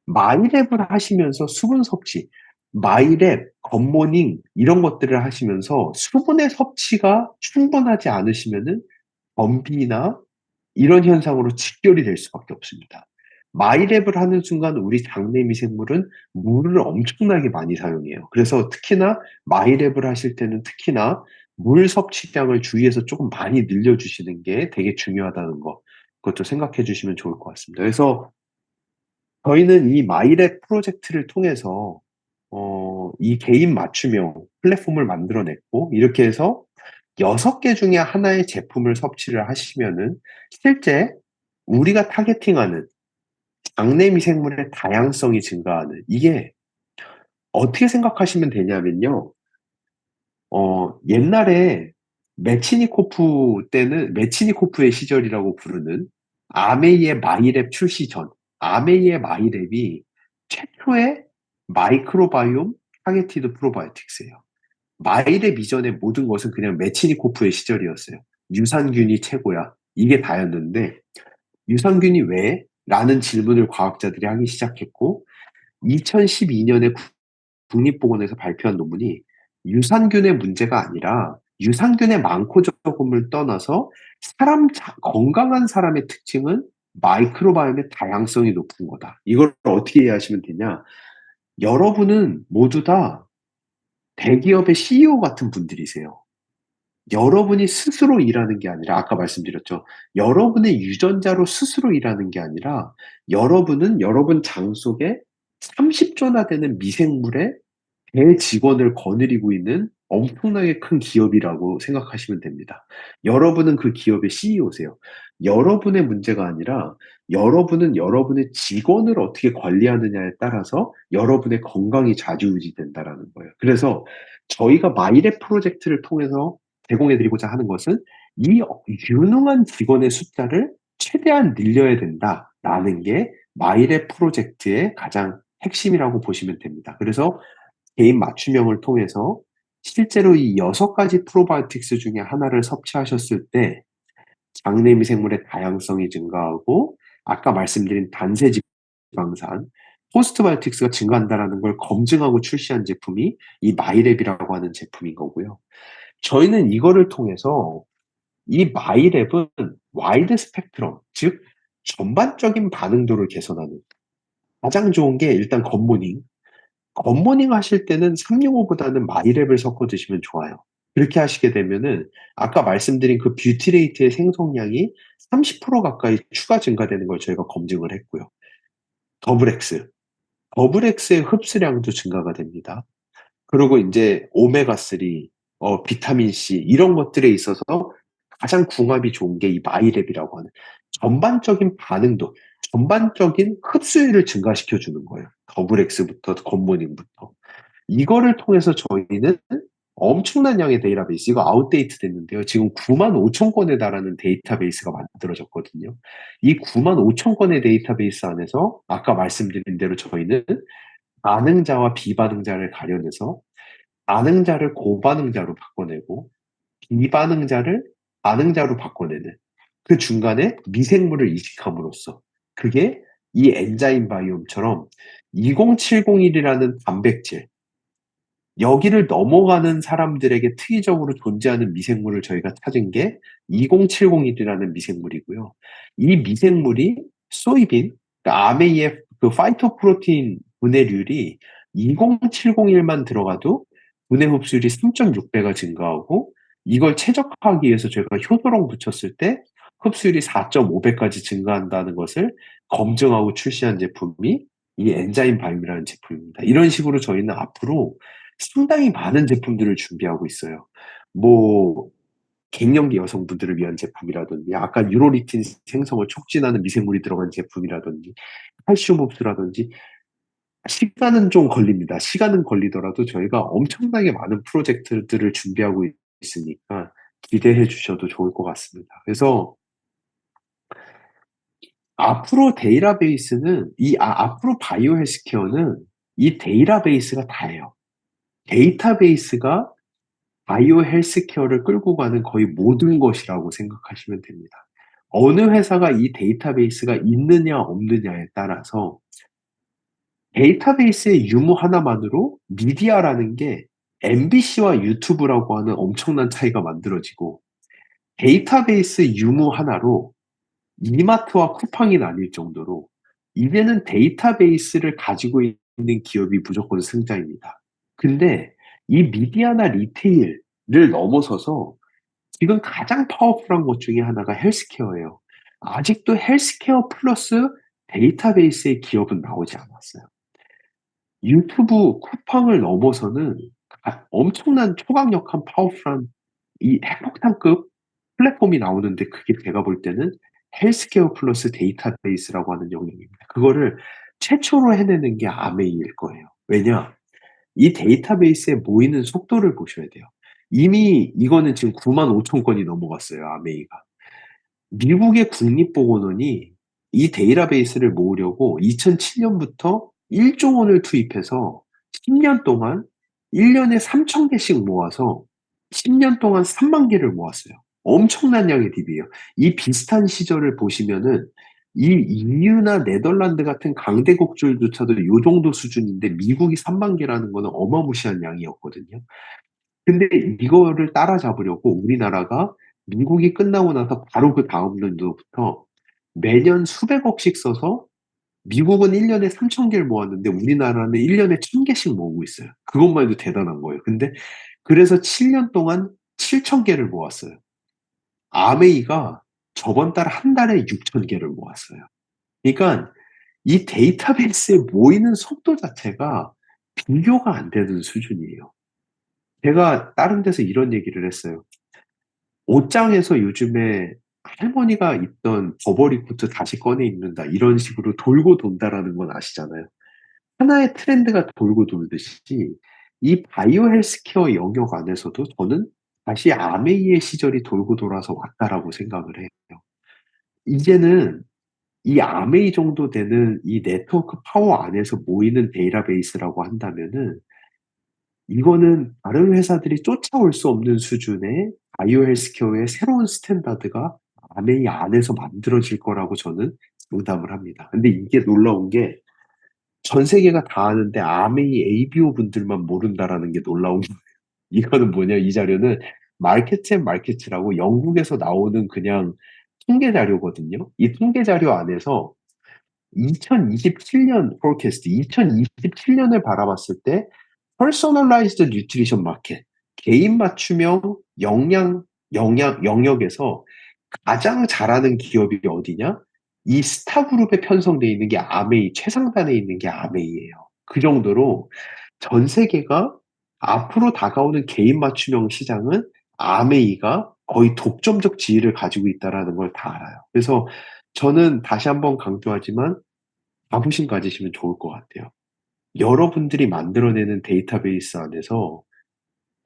마이랩을 하시면서 수분 섭취, 마이랩, 겉모닝 이런 것들을 하시면서 수분의 섭취가 충분하지 않으시면은 변비나 이런 현상으로 직결이 될 수밖에 없습니다. 마이랩을 하는 순간 우리 장내 미생물은 물을 엄청나게 많이 사용해요. 그래서 특히나 마이랩을 하실 때는 특히나 물 섭취량을 주위에서 조금 많이 늘려주시는 게 되게 중요하다는 거, 그것도 생각해 주시면 좋을 것 같습니다. 그래서 저희는 이 마이랩 프로젝트를 통해서 이 개인 맞춤형 플랫폼을 만들어냈고 이렇게 해서 6개 중에 하나의 제품을 섭취를 하시면은 실제 우리가 타겟팅하는 장내 미생물의 다양성이 증가하는, 이게 어떻게 생각하시면 되냐면요. 옛날에 메치니코프 때는 메치니코프의 시절이라고 부르는 아메이의 마이랩 출시 전, 아메이의 마이랩이 최초의 마이크로바이옴 타겟티드 프로바이오틱스예요. 마이랩 이전의 모든 것은 그냥 메치니코프의 시절이었어요. 유산균이 최고야. 이게 다였는데 유산균이 왜? 라는 질문을 과학자들이 하기 시작했고 2012년에 국립보건에서 발표한 논문이 유산균의 문제가 아니라 유산균의 많고 적음을 떠나서 건강한 사람의 특징은 마이크로바이옴의 다양성이 높은 거다. 이걸 어떻게 이해하시면 되냐? 여러분은 모두 다 대기업의 CEO 같은 분들이세요. 여러분이 스스로 일하는 게 아니라 아까 말씀드렸죠. 여러분의 유전자로 스스로 일하는 게 아니라 여러분은 여러분 장 속에 30조나 되는 미생물의 대직원을 거느리고 있는 엄청나게 큰 기업이라고 생각하시면 됩니다. 여러분은 그 기업의 CEO세요. 여러분의 문제가 아니라 여러분은 여러분의 직원을 어떻게 관리하느냐에 따라서 여러분의 건강이 좌지우지된다라는 거예요. 그래서 저희가 마이랩 프로젝트를 통해서 제공해드리고자 하는 것은 이 유능한 직원의 숫자를 최대한 늘려야 된다라는 게 마이랩 프로젝트의 가장 핵심이라고 보시면 됩니다. 그래서 개인 맞춤형을 통해서 실제로 이 6가지 프로바이오틱스 중에 하나를 섭취하셨을 때 장내 미생물의 다양성이 증가하고 아까 말씀드린 단세지방산, 포스트바이오틱스가 증가한다는 걸 검증하고 출시한 제품이 이 마이랩이라고 하는 제품인 거고요. 저희는 이거를 통해서 이 마이랩은 와이드 스펙트럼, 즉 전반적인 반응도를 개선하는 가장 좋은 게 일단 겉모닝. 겉모닝 하실 때는 365보다는 마이랩을 섞어 드시면 좋아요. 그렇게 하시게 되면은 아까 말씀드린 그 뷰티레이트의 생성량이 30% 가까이 추가 증가되는 걸 저희가 검증을 했고요. 더블엑스. 더블엑스의 흡수량도 증가가 됩니다. 그리고 이제 오메가3, 비타민 C 이런 것들에 있어서 가장 궁합이 좋은 게 이 마이랩이라고 하는. 전반적인 반응도, 전반적인 흡수율을 증가시켜 주는 거예요. 더블 X부터 굿모닝부터. 이거를 통해서 저희는 엄청난 양의 데이터베이스, 이거 아웃데이트 됐는데요. 지금 9만 5천 건에 달하는 데이터베이스가 만들어졌거든요. 이 9만 5천 건의 데이터베이스 안에서 아까 말씀드린 대로 저희는 반응자와 비반응자를 가려내서 반응자를 고반응자로 바꿔내고 비반응자를 반응자로 바꿔내는 그 중간에 미생물을 이식함으로써 그게 이 엔자임 바이옴처럼 20701이라는 단백질, 여기를 넘어가는 사람들에게 특이적으로 존재하는 미생물을 저희가 찾은 게 20701이라는 미생물이고요. 이 미생물이 소이빈, 그러니까 RMA의 그 파이토프로테인 분해율이 20701만 들어가도 분해 흡수율이 3.6배가 증가하고 이걸 최적화하기 위해서 저희가 효소랑 붙였을 때 흡수율이 4.5배까지 증가한다는 것을 검증하고 출시한 제품이 이 엔자임 바이옴이라는 제품입니다. 이런 식으로 저희는 앞으로 상당히 많은 제품들을 준비하고 있어요. 뭐 갱년기 여성분들을 위한 제품이라든지 아까 유로리틴 생성을 촉진하는 미생물이 들어간 제품이라든지 칼슘 흡수라든지 시간은 좀 걸립니다. 시간은 걸리더라도 저희가 엄청나게 많은 프로젝트들을 준비하고 있으니까 기대해 주셔도 좋을 것 같습니다. 그래서 앞으로 데이터베이스는 앞으로 바이오 헬스케어는 이 데이터베이스가 다예요. 데이터베이스가 바이오 헬스케어를 끌고 가는 거의 모든 것이라고 생각하시면 됩니다. 어느 회사가 이 데이터베이스가 있느냐 없느냐에 따라서 데이터베이스의 유무 하나만으로 미디어라는 게 MBC와 유튜브라고 하는 엄청난 차이가 만들어지고 데이터베이스 유무 하나로 이마트와 쿠팡이 나뉠 정도로 이제는 데이터베이스를 가지고 있는 기업이 무조건 승자입니다. 근데 이 미디어나 리테일을 넘어서서 지금 가장 파워풀한 것 중에 하나가 헬스케어예요. 아직도 헬스케어 플러스 데이터베이스의 기업은 나오지 않았어요. 유튜브 쿠팡을 넘어서는 엄청난 초강력한 파워풀한 이 핵폭탄급 플랫폼이 나오는데 그게 제가 볼 때는 헬스케어 플러스 데이터베이스라고 하는 영역입니다. 그거를 최초로 해내는 게 아메이일 거예요. 왜냐? 이 데이터베이스에 모이는 속도를 보셔야 돼요. 이미 이거는 지금 9만 5천 건이 넘어갔어요, 아메이가. 미국의 국립보건원이 이 데이터베이스를 모으려고 2007년부터 1조 원을 투입해서 10년 동안 1년에 3천 개씩 모아서 10년 동안 3만 개를 모았어요. 엄청난 양의 DB예요. 이 비슷한 시절을 보시면은 이 EU나 네덜란드 같은 강대국들조차도 이 정도 수준인데 미국이 3만 개라는 거는 어마무시한 양이었거든요. 근데 이거를 따라잡으려고 우리나라가 미국이 끝나고 나서 바로 그 다음 년도부터 매년 수백억씩 써서 미국은 1년에 3천 개를 모았는데 우리나라는 1년에 1,000개씩 모으고 있어요. 그것만 해도 대단한 거예요. 근데 그래서 7년 동안 7천 개를 모았어요. 아메이가 저번 달 한 달에 6천 개를 모았어요. 그러니까 이 데이터베이스에 모이는 속도 자체가 비교가 안 되는 수준이에요. 제가 다른 데서 이런 얘기를 했어요. 옷장에서 요즘에 할머니가 입던 버버리 코트 다시 꺼내 입는다. 이런 식으로 돌고 돈다라는 건 아시잖아요. 하나의 트렌드가 돌고 돌듯이 이 바이오 헬스케어 영역 안에서도 저는 다시 아메이의 시절이 돌고 돌아서 왔다라고 생각을 해요. 이제는 이 아메이 정도 되는 이 네트워크 파워 안에서 모이는 데이터베이스라고 한다면은 이거는 다른 회사들이 쫓아올 수 없는 수준의 바이오 헬스케어의 새로운 스탠다드가 아메이 안에서 만들어질 거라고 저는 장담을 합니다. 근데 이게 놀라운 게 전 세계가 다 아는데 아메이 ABO 분들만 모른다라는 게 놀라운 거예요. 이거는 뭐냐, 이 자료는 마켓 앤 마켓이라고 영국에서 나오는 그냥 통계 자료거든요. 이 통계 자료 안에서 2027년 포캐스트, 2027년을 바라봤을 때 퍼스널라이즈드 뉴트리션 마켓, 개인 맞춤형 영역에서 가장 잘하는 기업이 어디냐? 이 스타그룹에 편성되어 있는 게 아메이, 최상단에 있는 게 아메이예요. 그 정도로 전 세계가 앞으로 다가오는 개인 맞춤형 시장은 아메이가 거의 독점적 지위를 가지고 있다라는 걸 다 알아요. 그래서 저는 다시 한번 강조하지만 자부심 가지시면 좋을 것 같아요. 여러분들이 만들어내는 데이터베이스 안에서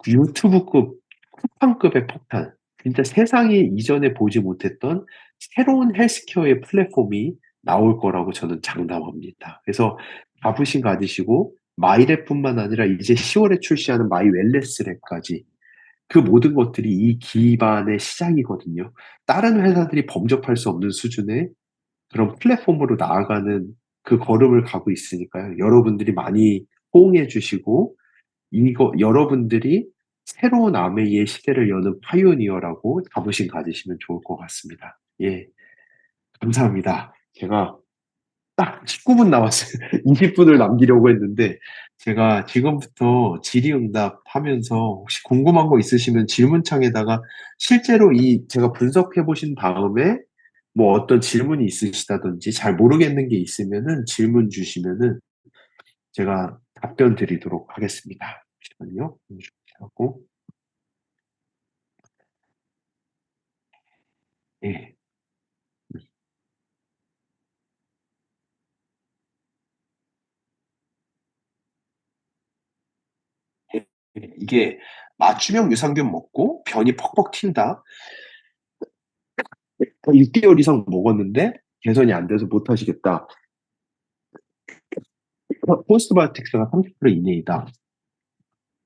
유튜브급, 쿠팡급의 폭탄, 진짜 세상이 이전에 보지 못했던 새로운 헬스케어의 플랫폼이 나올 거라고 저는 장담합니다. 그래서 자부심 가지시고 마이랩뿐만 아니라 이제 10월에 출시하는 마이 웰네스랩까지 그 모든 것들이 이 기반의 시작이거든요. 다른 회사들이 범접할 수 없는 수준의 그런 플랫폼으로 나아가는 그 걸음을 가고 있으니까요. 여러분들이 많이 호응해 주시고 이거 여러분들이 새로운 아메이의 시대를 여는 파이오니어라고 자부심 가지시면 좋을 것 같습니다. 예, 감사합니다. 제가 딱 19분 남았어요. 20분을 남기려고 했는데 제가 지금부터 질의응답 하면서 혹시 궁금한 거 있으시면 질문창에다가 실제로 이 제가 분석해 보신 다음에 뭐 어떤 질문이 있으시다든지 잘 모르겠는 게 있으면은 질문 주시면은 제가 답변 드리도록 하겠습니다. 잠시만요. 하고 예. 예. 이게 맞춤형 유산균 먹고 변이 퍽퍽 튄다. 6개월 이상 먹었는데 개선이 안 돼서 못 하시겠다. 포스트바이오틱스가 30% 이내이다.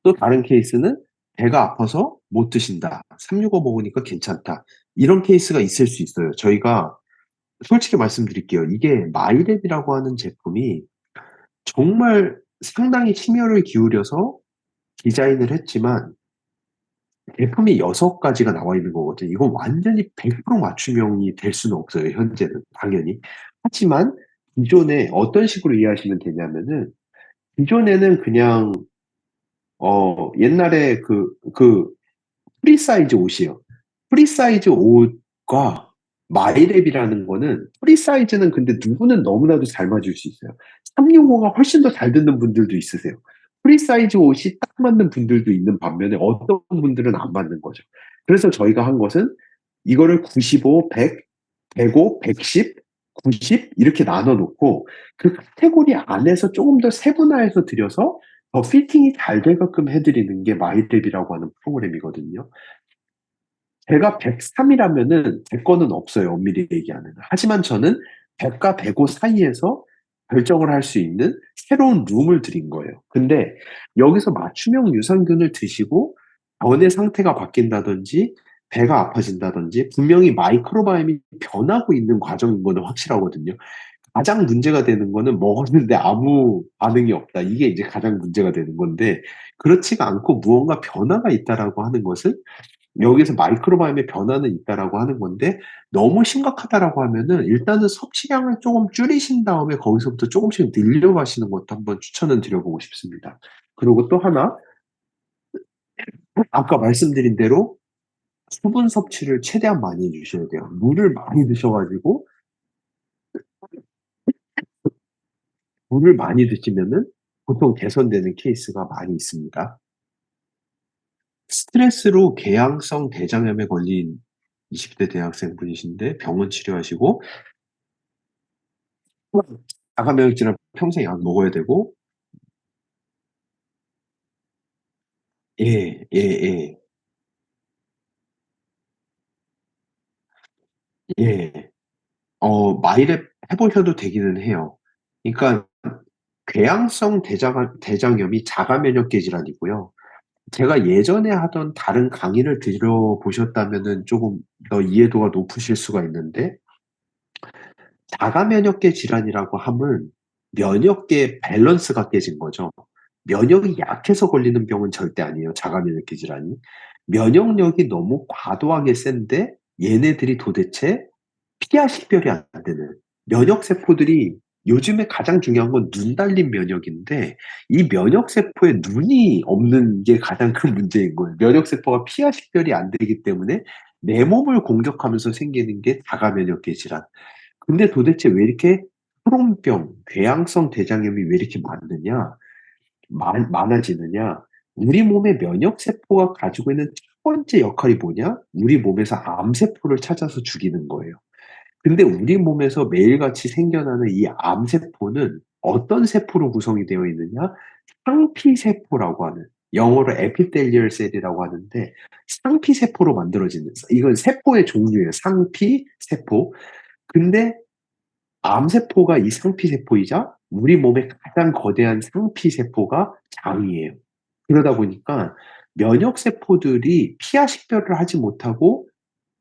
또 다른 케이스는 배가 아파서 못 드신다. 365 먹으니까 괜찮다. 이런 케이스가 있을 수 있어요. 저희가 솔직히 말씀드릴게요. 이게 마이랩이라고 하는 제품이 정말 상당히 심혈을 기울여서 디자인을 했지만 제품이 6가지가 나와 있는 거거든요. 이건 완전히 100% 맞춤형이 될 수는 없어요. 현재는 당연히. 하지만 기존에 어떤 식으로 이해하시면 되냐면은 기존에는 그냥 옛날에 그 프리사이즈 옷이요. 프리사이즈 옷과 마이랩이라는 거는 프리사이즈는 근데 누구는 너무나도 잘 맞을 수 있어요. 365가 훨씬 더 잘 듣는 분들도 있으세요. 프리사이즈 옷이 딱 맞는 분들도 있는 반면에 어떤 분들은 안 맞는 거죠. 그래서 저희가 한 것은 이거를 95, 100, 105, 110, 90 이렇게 나눠 놓고 그 카테고리 안에서 조금 더 세분화해서 드려서 더 피팅이 잘 되게끔 해드리는 게 마이랩이라고 하는 프로그램이거든요. 제가 103이라면은 제 거는 없어요. 엄밀히 얘기하면. 하지만 저는 100과 105 사이에서 결정을 할 수 있는 새로운 룸을 드린 거예요. 근데 여기서 맞춤형 유산균을 드시고 변의 상태가 바뀐다든지 배가 아파진다든지 분명히 마이크로바이옴이 변하고 있는 과정인 거는 확실하거든요. 가장 문제가 되는 거는 먹었는데 아무 반응이 없다. 이게 이제 가장 문제가 되는 건데 그렇지가 않고 무언가 변화가 있다라고 하는 것은 여기서 마이크로바이옴의 변화는 있다라고 하는 건데 너무 심각하다라고 하면은 일단은 섭취량을 조금 줄이신 다음에 거기서부터 조금씩 늘려가시는 것도 한번 추천을 드려보고 싶습니다. 그리고 또 하나 아까 말씀드린 대로 수분 섭취를 최대한 많이 해주셔야 돼요. 물을 많이 드셔가지고 물을 많이 드시면은 보통 개선되는 케이스가 많이 있습니다. 스트레스로 궤양성 대장염에 걸린 20대 대학생분이신데 병원 치료하시고 자가면역질환 평생 약 먹어야 되고 예, 예, 예, 예. 마이랩 해보셔도 되기는 해요. 그러니까 궤양성 대장염이 자가면역계 질환이고요. 제가 예전에 하던 다른 강의를 들어보셨다면은 조금 더 이해도가 높으실 수가 있는데 자가면역계 질환이라고 함은 면역계의 밸런스가 깨진 거죠. 면역이 약해서 걸리는 병은 절대 아니에요. 자가면역계 질환이. 면역력이 너무 과도하게 센데 얘네들이 도대체 피하 식별이 안 되는 면역세포들이 요즘에 가장 중요한 건 눈 달린 면역인데 이 면역세포에 눈이 없는 게 가장 큰 문제인 거예요. 면역세포가 피하 식별이 안 되기 때문에 내 몸을 공격하면서 생기는 게 자가면역계 질환. 근데 도대체 왜 이렇게 크론병, 궤양성 대장염이 왜 이렇게 많으냐, 많아지느냐? 우리 몸의 면역세포가 가지고 있는 번째 역할이 뭐냐? 우리 몸에서 암세포를 찾아서 죽이는 거예요. 근데 우리 몸에서 매일같이 생겨나는 이 암세포는 어떤 세포로 구성이 되어 있느냐? 상피세포라고 하는, 영어로 에피텔리얼 셀이라고 하는데, 상피세포로 만들어지는, 이건 세포의 종류예요. 상피세포. 근데 암세포가 이 상피세포이자 우리 몸의 가장 거대한 상피세포가 장이에요. 그러다 보니까 면역세포들이 피하 식별을 하지 못하고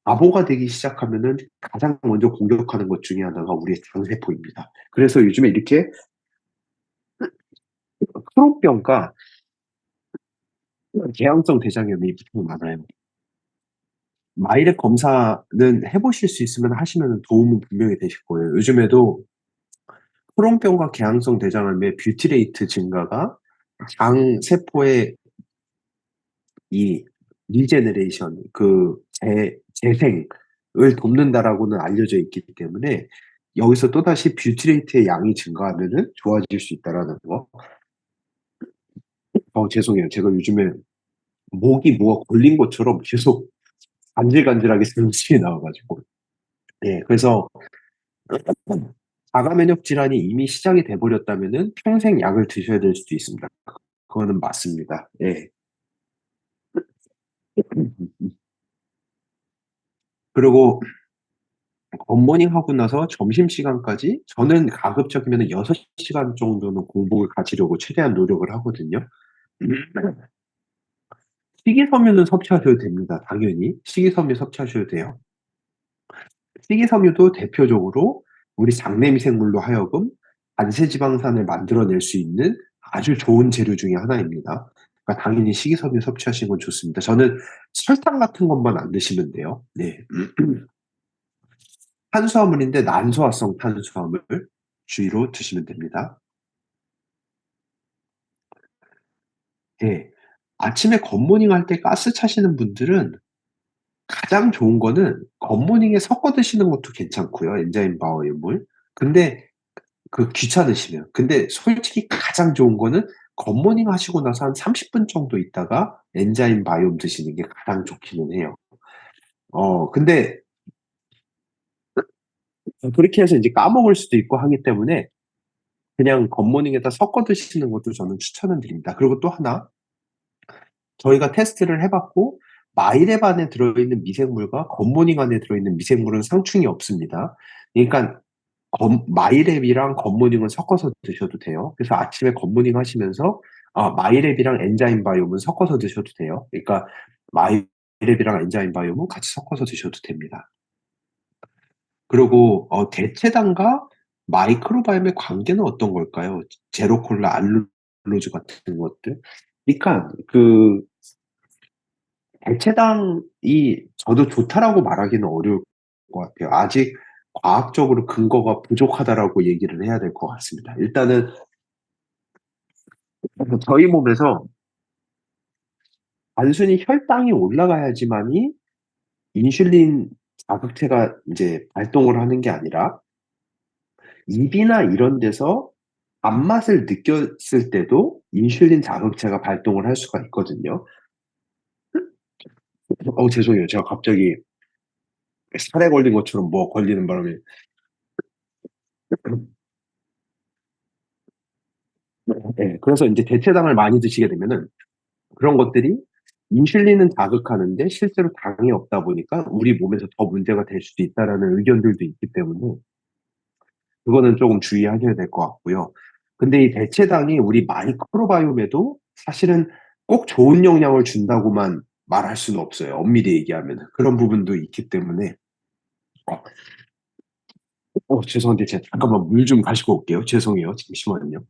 바보가 되기 시작하면은 가장 먼저 공격하는 것 중에 하나가 우리의 장세포입니다. 그래서 요즘에 이렇게 크론병과 개양성 대장염이 많아요. 마이랩 검사는 해보실 수 있으면 하시면 도움은 분명히 되실 거예요. 요즘에도 크론병과 개양성 대장염의 뷰티레이트 증가가 장 세포의 이 리제너레이션, 재생을 돕는다라고는 알려져 있기 때문에 여기서 또다시 뷰티레이트의 양이 증가하면은 좋아질 수 있다라는 거. 죄송해요. 제가 요즘에 목이 뭐가 걸린 것처럼 계속 간질간질하게 음식이 나와가지고. 예, 그래서 자가 면역 질환이 이미 시작이 돼버렸다면은 평생 약을 드셔야 될 수도 있습니다. 그거는 맞습니다. 예. 그리고 굿모닝 하고 나서 점심시간까지 저는 가급적이면 6시간 정도는 공복을 가지려고 최대한 노력을 하거든요. 식이섬유는 섭취하셔도 됩니다. 당연히. 식이섬유 섭취하셔도 돼요. 식이섬유도 대표적으로 우리 장내 미생물로 하여금 단세지방산을 만들어낼 수 있는 아주 좋은 재료 중에 하나입니다. 그러니까 당연히 식이섬유 섭취하시는 건 좋습니다. 저는 설탕 같은 것만 안 드시면 돼요. 네. 탄수화물인데 난소화성 탄수화물 주의로 드시면 됩니다. 예. 아침에 굿모닝 할 때 가스 차시는 분들은 가장 좋은 거는 굿모닝에 섞어 드시는 것도 괜찮고요, 엔자임 바이옴을. 근데 귀찮으시면. 근데 솔직히 가장 좋은 거는 굿모닝 하시고 나서 한 30분 정도 있다가 엔자임 바이옴 드시는 게 가장 좋기는 해요. 근데 그렇게 해서 이제 까먹을 수도 있고 하기 때문에 그냥 굿모닝에다 섞어 드시는 것도 저는 추천을 드립니다. 그리고 또 하나, 저희가 테스트를 해 봤고 마이랩 안에 들어있는 미생물과 굿모닝 안에 들어있는 미생물은 상충이 없습니다. 그러니까 마이랩이랑 굿모닝은 섞어서 드셔도 돼요. 그래서 아침에 굿모닝 하시면서 마이랩이랑 엔자임 바이옴은 섞어서 드셔도 돼요. 그러니까 마이랩이랑 엔자임 바이옴은 같이 섞어서 드셔도 됩니다. 그리고 대체당과 마이크로바이옴의 관계는 어떤 걸까요? 제로콜라, 알룰로즈 같은 것들. 그러니까 대체당이 저도 좋다라고 말하기는 어려울 것 같아요. 아직 과학적으로 근거가 부족하다라고 얘기를 해야 될 것 같습니다. 일단은 저희 몸에서 단순히 혈당이 올라가야지만이 인슐린 자극체가 이제 발동을 하는 게 아니라 입이나 이런 데서 단맛을 느꼈을 때도 인슐린 자극체가 발동을 할 수가 있거든요. 죄송해요. 제가 갑자기 살에 걸린 것처럼 뭐 걸리는 바람에. 네, 그래서 이제 대체당을 많이 드시게 되면은 그런 것들이 인슐린은 자극하는데 실제로 당이 없다 보니까 우리 몸에서 더 문제가 될 수도 있다라는 의견들도 있기 때문에 그거는 조금 주의하셔야 될 것 같고요. 근데 이 대체당이 우리 마이크로바이옴에도 사실은 꼭 좋은 영향을 준다고만 말할 수는 없어요. 엄밀히 얘기하면 그런 부분도 있기 때문에. 어, 죄송한데 제가 잠깐만 물 좀 가지고 올게요. 죄송해요. 잠시만요.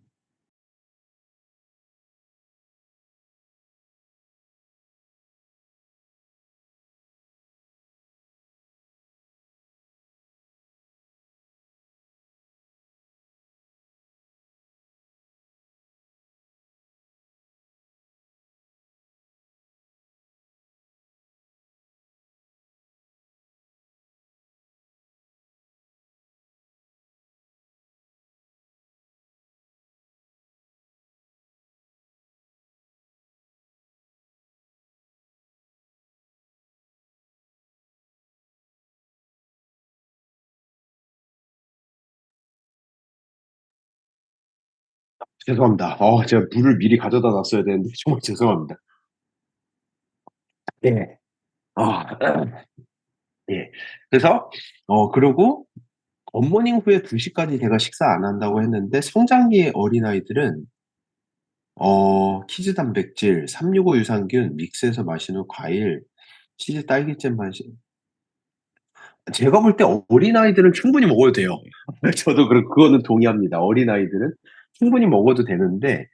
죄송합니다. 제가 물을 미리 가져다 놨어야 되는데 정말 죄송합니다. 예. 아, 예. 그래서 그러고 굿모닝 후에 2시까지 제가 식사 안 한다고 했는데 성장기의 어린아이들은 키즈 단백질, 365 유산균 믹스해서 마시는 과일, 치즈 딸기잼 마시 제가 볼 때 어린아이들은 충분히 먹어도 돼요. 저도 그거는 동의합니다. 어린아이들은 충분히 먹어도 되는데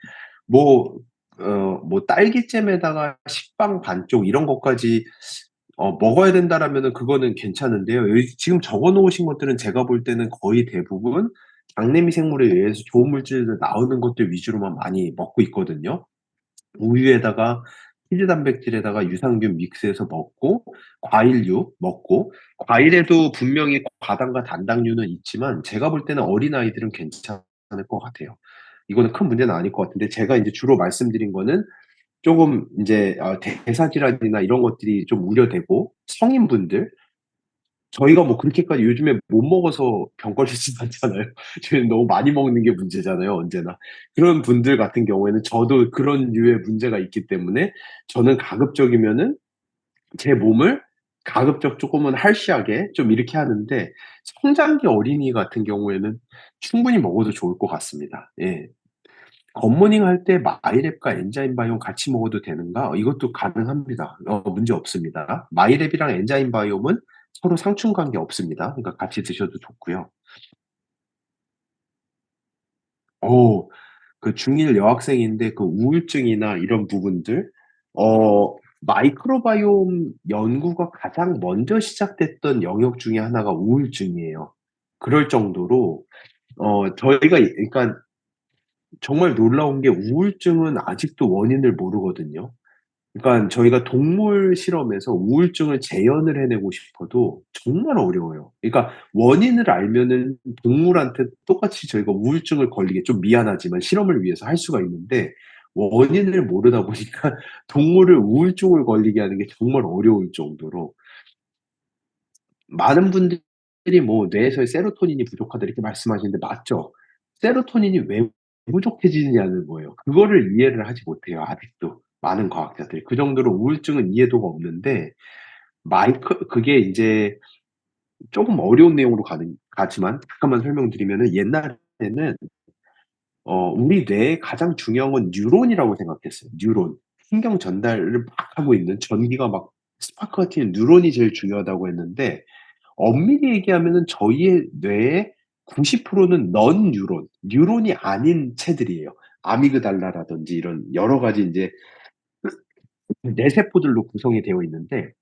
뭐 뭐 딸기잼에다가 식빵 반쪽 이런 것까지 먹어야 된다라면은 그거는 괜찮은데요. 여기 지금 적어 놓으신 것들은 제가 볼 때는 거의 대부분 장내 미생물에 의해서 좋은 물질들 나오는 것들 위주로만 많이 먹고 있거든요. 우유에다가 치즈 단백질에다가 유산균 믹스해서 먹고 과일류 먹고 과일에도 분명히 과당과 단당류는 있지만 제가 볼 때는 어린아이들은 괜찮을 것 같아요. 이거는 큰 문제는 아닐 것 같은데 제가 인제 주로 말씀드린 거는 쪼금 인제 대사 질환이나 이런 것들이 좀 우려되고 성인분들 저희가 뭐 그렇게까지 요즘에 못 먹어서 병 걸리진 않잖아요. 저희는 너무 많이 먹는 게 문제잖아요, 언제나. 그런 분들 같은 경우에는 저도 그런 류의 문제가 있기 때문에 저는 가급적이면은 제 몸을 가급적 쪼끔은 할시하게 좀 이렇게 하는데 성장기 어린이 같은 경우에는 충분히 먹어도 좋을 것 같습니다. 예. 굿모닝 할 때 마이랩과 엔자임 바이옴 같이 먹어도 되는가? 이것도 가능합니다. 문제 없습니다. 마이랩이랑 엔자임 바이옴은 서로 상충 관계 없습니다. 그러니까 같이 드셔도 좋고요. 어 그 중1 여학생인데 그 우울증이나 이런 부분들 마이크로바이옴 연구가 가장 먼저 시작됐던 영역 중에 하나가 우울증이에요. 그럴 정도로 저희가 그러니까 정말 놀라운 게 우울증은 아직도 원인을 모르거든요. 그러니까 저희가 동물 실험에서 우울증을 재현을 해내고 싶어도 정말 어려워요. 그러니까 원인을 알면은 동물한테 똑같이 저희가 우울증을 걸리게 좀 미안하지만 실험을 위해서 할 수가 있는데 원인을 모르다 보니까 동물을 우울증을 걸리게 하는 게 정말 어려울 정도로 많은 분들이 뭐 "뇌에서의 세로토닌이 부족하다." 이렇게 말씀하시는데 맞죠. 세로토닌이 왜 부족해지느냐는 거예요. 그거를 이해를 하지 못해요 아직도 많은 과학자들이. 그 정도로 우울증은 이해도가 없는데 그게 인제 쪼금 어려운 내용으로 가지만 잠깐만 설명드리면은 옛날에는 우리 뇌의 가장 중요한 건 뉴런이라고 생각했어요. 뉴런. 신경 전달을 막 하고 있는 전기가 막 스파크가 튀는 뉴런이 제일 중요하다고 했는데 엄밀히 얘기하면은 저희의 뇌의 90%는 넌 뉴런, 뉴런이 아닌 체들이에요. 아미그달라라든지 이런 여러 가지 인제 뇌세포들로 구성이 되어 있는데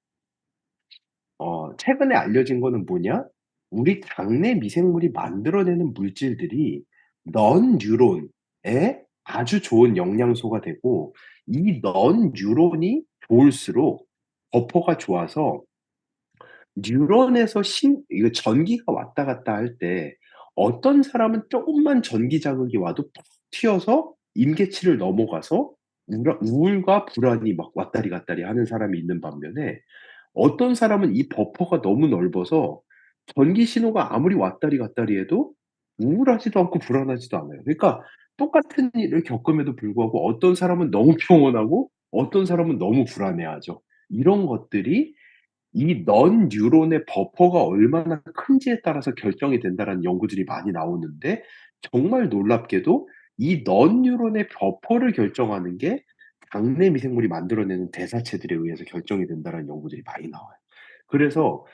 최근에 알려진 거는 뭐냐? 우리 장내 미생물이 만들어내는 물질들이 넌 뉴런에 아주 좋은 영양소가 되고 이 넌 뉴런이 좋을수록 버퍼가 좋아서 뉴런에서 이거 전기가 왔다 갔다 할 때 어떤 사람은 쪼금만 전기 자극이 와도 푹 튀어서 임계치를 넘어가서 우울과 불안이 막 왔다리 갔다리 하는 사람이 있는 반면에 어떤 사람은 이 버퍼가 너무 넓어서 전기 신호가 아무리 왔다리 갔다리 해도 우울하지도 않고 불안하지도 않아요. 그러니까 똑같은 일을 겪음에도 불구하고 어떤 사람은 너무 평온하고 어떤 사람은 너무 불안해하죠. 이런 것들이 이 넌 뉴런의 버퍼가 얼마나 큰지에 따라서 결정이 된다라는 연구들이 많이 나오는데 정말 놀랍게도 이 넌 뉴런의 버퍼를 결정하는 게 장내 미생물이 만들어내는 대사체들에 의해서 결정이 된다라는 연구들이 많이 나와요. 그래서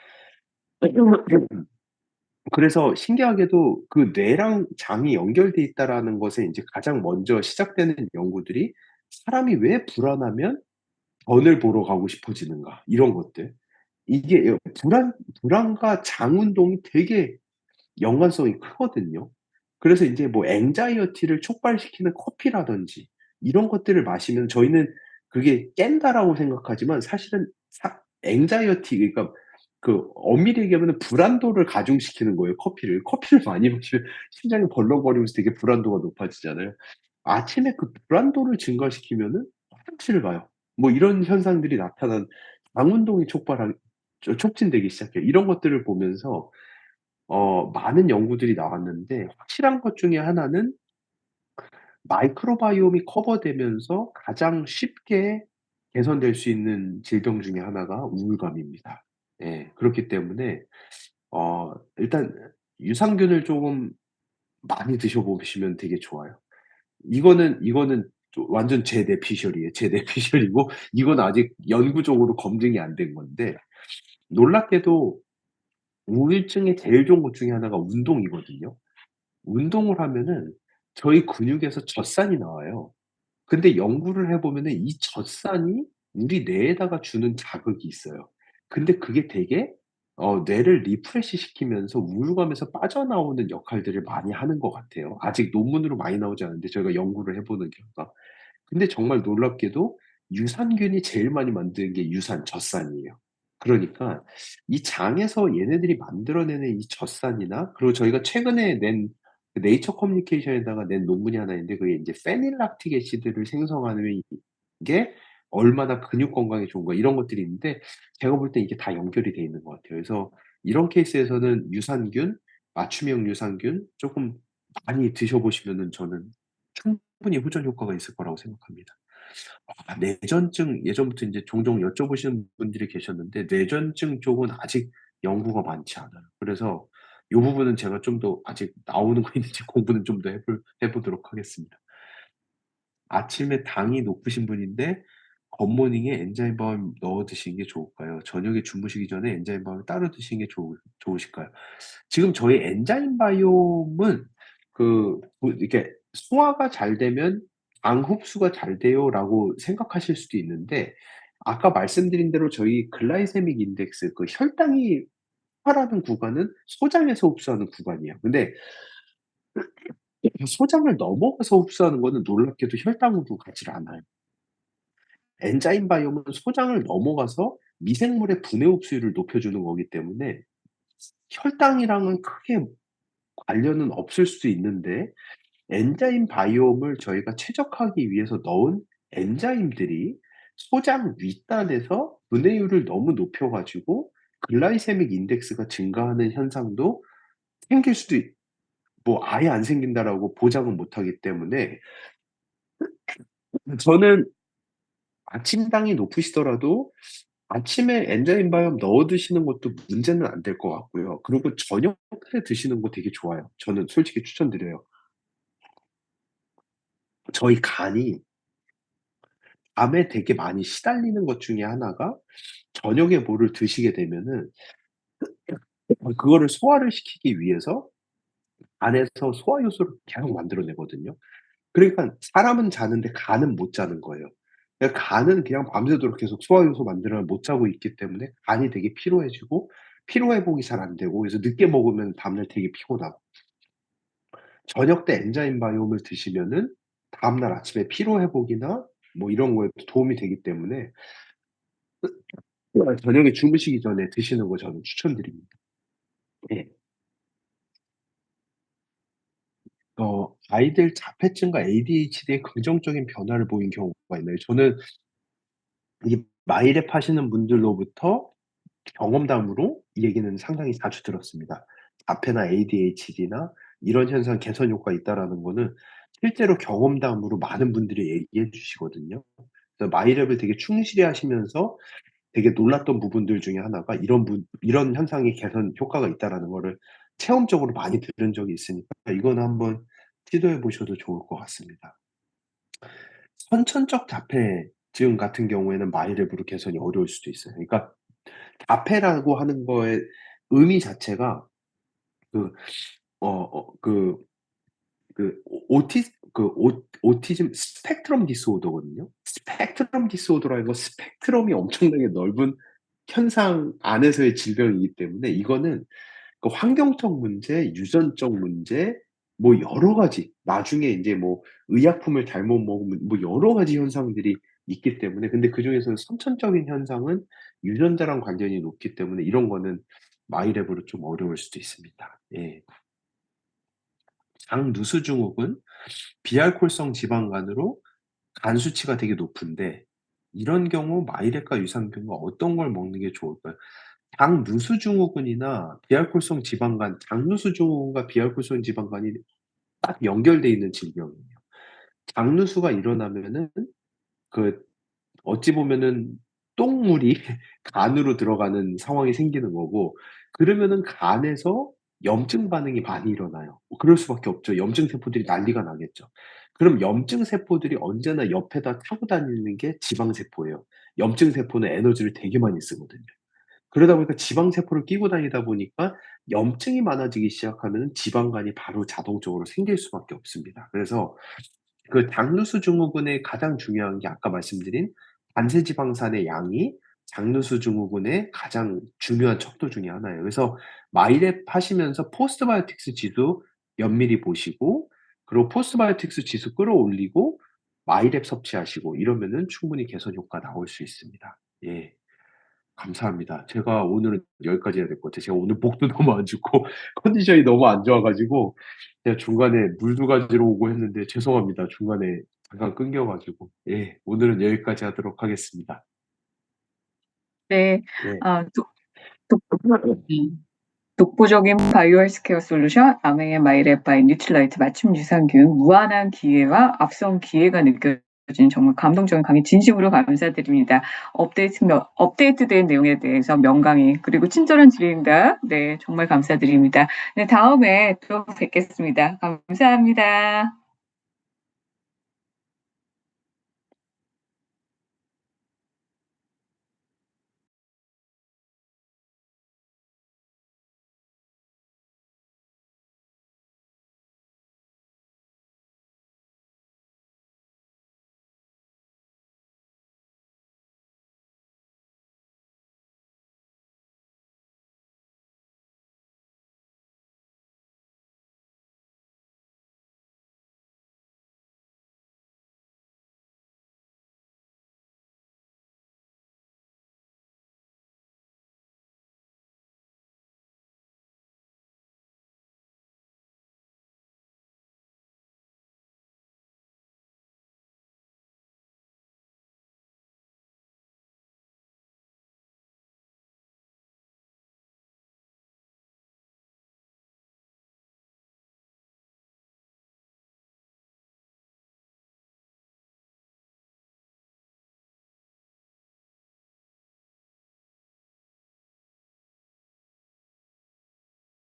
신기하게도 그 뇌랑 장이 연결돼 있다라는 것에 인제 가장 먼저 시작되는 연구들이 '사람이 왜 불안하면 전을 보러 가고 싶어지는가.' 이런 것들. 이게 불안과 장 운동이 되게 연관성이 크거든요. 그래서 인제 뭐 anxiety를 촉발시키는 커피라든지 이런 것들을 마시면 저희는 그게 깬다라고 생각하지만 사실은 anxiety 그러니까 엄밀히 얘기하면은 불안도를 가중시키는 거예요, 커피를. 커피를 많이 마시면 심장이 벌렁거리면서 되게 불안도가 높아지잖아요. 아침에 그 불안도를 증가시키면은 화장실을 가요. 뭐 이런 현상들이 나타난 장 운동이 촉진되기 시작해요. 이런 것들을 보면서 많은 연구들이 나왔는데 확실한 것 중에 하나는 마이크로바이옴이 커버되면서 가장 쉽게 개선될 수 있는 질병 중에 하나가 우울감입니다. 예. 그렇기 때문에 일단 유산균을 쪼금 많이 드셔 보시면 되게 좋아요. 이거는 완전 제 뇌피셜이에요. 제 뇌피셜이고 이건 아직 연구적으로 검증이 안 된 건데, 놀랍게도 우울증에 제일 좋은 것 중에 하나가 운동이거든요. 운동을 하면은 저희 근육에서 젖산이 나와요. 근데 연구를 해 보면은 이 젖산이 우리 뇌에다가 주는 자극이 있어요. 근데 그게 되게 뇌를 리프레시 시키면서 우울감에서 빠져나오는 역할들을 많이 하는 것 같아요. 아직 논문으로 많이 나오지 않은데 저희가 연구를 해 보는 결과. 근데 정말 놀랍게도 유산균이 제일 많이 만드는 게 젖산이에요. 그러니까 이 장에서 얘네들이 만들어내는 이 젖산이나, 그리고 저희가 최근에 낸 그 네이처 커뮤니케이션에다가 낸 논문이 하나 있는데, 그게 인제 페닐락틱 애시드를 생성하는 게 얼마나 근육 건강에 좋은가, 이런 것들이 있는데 제가 볼 때 이게 다 연결이 돼 있는 것 같아요. 그래서 이런 케이스에서는 유산균, 맞춤형 유산균 쪼끔 많이 드셔 보시면은 저는 충분히 후전 효과가 있을 거라고 생각합니다. 뇌전증, 예전부터 인제 종종 여쭤보시는 분들이 계셨는데 뇌전증 쪽은 아직 연구가 많지 않아요. 그래서 요 부분은 제가 좀 더 아직 나오는 거 있는지 공부는 좀 더 해 보도록 하겠습니다. 아침에 당이 높으신 분인데 굿모닝에 엔자임밤 넣어 드시는 게 좋을까요? 저녁에 주무시기 전에 엔자임밤을 따로 드시는 게 좋으실까요? 지금 저희 엔자임 바이옴은 이렇게 소화가 잘 되면 "당 흡수가 잘 돼요."라고 생각하실 수도 있는데, 아까 말씀드린 대로 저희 글라이세믹 인덱스, 그 혈당이 흡하라는 구간은 소장에서 흡수하는 구간이에요. 근데 소장을 넘어가서 흡수하는 거는 놀랍게도 혈당으로 가질 않아요. 엔자임 바이옴은 소장을 넘어가서 미생물의 분해 흡수율을 높여주는 거기 때문에 혈당이랑은 크게 관련은 없을 수 있는데, 엔자임 바이옴을 저희가 최적화하기 위해서 넣은 엔자임들이 소장 윗단에서 분해율을 너무 높여 가지고 글라이세믹 인덱스가 증가하는 현상도 생길 수도 뭐 아예 안 생긴다라고 보장은 못 하기 때문에, 저는 아침당이 높으시더라도 아침에 엔자임 바이옴 넣어 드시는 것도 문제는 안 될 것 같고요. 그리고 저녁에 드시는 거 되게 좋아요. 저는 솔직히 추천드려요. 저희 간이 밤에 되게 많이 시달리는 것 중에 하나가, 저녁에 뭐를 드시게 되면은 그거를 소화를 시키기 위해서 안에서 소화 효소를 계속 만들어내거든요. 그러니까 사람은 자는데 간은 못 자는 거예요. 그러니까 간은 그냥 밤새도록 계속 소화 효소 만들어서 못 자고 있기 때문에 간이 되게 피로해지고 피로 회복이 잘 안 되고, 그래서 늦게 먹으면 다음날 되게 피곤하고, 저녁 때 엔자임 바이옴을 드시면은 다음날 아침에 피로 회복이나 뭐 이런 거에 도움이 되기 때문에 저녁에 주무시기 전에 드시는 거 저는 추천드립니다. 예. 아이들 자폐증과 ADHD에 긍정적인 변화를 보인 경우가 있나요? 저는 이 마이랩 하시는 분들로부터 경험담으로 이 얘기는 상당히 자주 들었습니다. 자폐나 ADHD나 이런 현상 개선 효과가 있다라는 거는 실제로 경험담으로 많은 분들이 얘기해 주시거든요. 그래서 마이랩을 되게 충실히 하시면서 되게 놀랐던 부분들 중에 하나가 이런 현상의 개선 효과가 있다라는 거를 체험적으로 많이 들은 적이 있으니까 이거는 한번 시도해 보셔도 좋을 것 같습니다. 선천적 자폐증 같은 경우에는 마이랩으로 개선이 어려울 수도 있어요. 그러니까 자폐라고 하는 거의 의미 자체가 그 어 어 그 그 오 오티 그 오 오티즘 스펙트럼 디스오더거든요. 스펙트럼 디스오더라는 건 스펙트럼이 엄청나게 넓은 현상 안에서의 질병이기 때문에, 이거는 그 환경적 문제, 유전적 문제, 뭐 여러 가지, 나중에 인제 뭐 의약품을 잘못 먹으면 뭐 여러 가지 현상들이 있기 때문에, 근데 그중에서는 선천적인 현상은 유전자랑 관련이 높기 때문에 이런 거는 마이랩으로 좀 어려울 수도 있습니다. 예. 장누수 증후군, 비알코올성 지방간으로 간 수치가 되게 높은데, 이런 경우 마이랩과 유산균과 어떤 걸 먹는 게 좋을까요? 장누수 증후군이나 비알코올성 지방간, 장누수 증후군과 비알코올성 지방간이 딱 연결돼 있는 질병이에요. 당누수가 일어나면은 그 어찌 보면은 똥물이 간으로 들어가는 상황이 생기는 거고, 그러면은 간에서 염증 반응이 많이 일어나요. 뭐 그럴 수밖에 없죠. 염증 세포들이 난리가 나겠죠. 그럼 염증 세포들이 언제나 옆에다 타고 다니는 게 지방 세포예요. 염증 세포는 에너지를 되게 많이 쓰거든요. 그러다 보니까 지방 세포를 끼고 다니다 보니까 염증이 많아지기 시작하면은 지방간이 바로 자동적으로 생길 수밖에 없습니다. 그래서 그 당누수 증후군의 가장 중요한 게 아까 말씀드린 반세지방산의 양이 장누수 증후군의 가장 중요한 척도 중에 하나예요. 그래서 마이랩 하시면서 포스트바이오틱스 지수 면밀히 보시고, 그리고 포스트바이오틱스 지수 끌어올리고 마이랩 섭취하시고 이러면은 충분히 개선 효과 나올 수 있습니다. 예. 감사합니다. 제가 오늘은 여기까지 해야 될 것 같아요. 제가 오늘 목도 너무 안 좋고 컨디션이 너무 안 좋아 가지고 제가 중간에 물도 가지러 오고 했는데 죄송합니다. 중간에 잠깐 끊겨 가지고. 예. 오늘은 여기까지 하도록 하겠습니다. 네. 예. 아 독 독 독보적인 바이오 헬스케어 솔루션 아메의 마이랩 바이 뉴트라이트 맞춤 유산균 무한한 기회와 앞선 기회가 느껴진 정말 감동적인 강의 진심으로 감사드립니다. 업데이트된 내용에 대해서 명강의 그리고 친절한 질의응답 네 정말 감사드립니다. 네 다음에 또 뵙겠습니다. 감사합니다.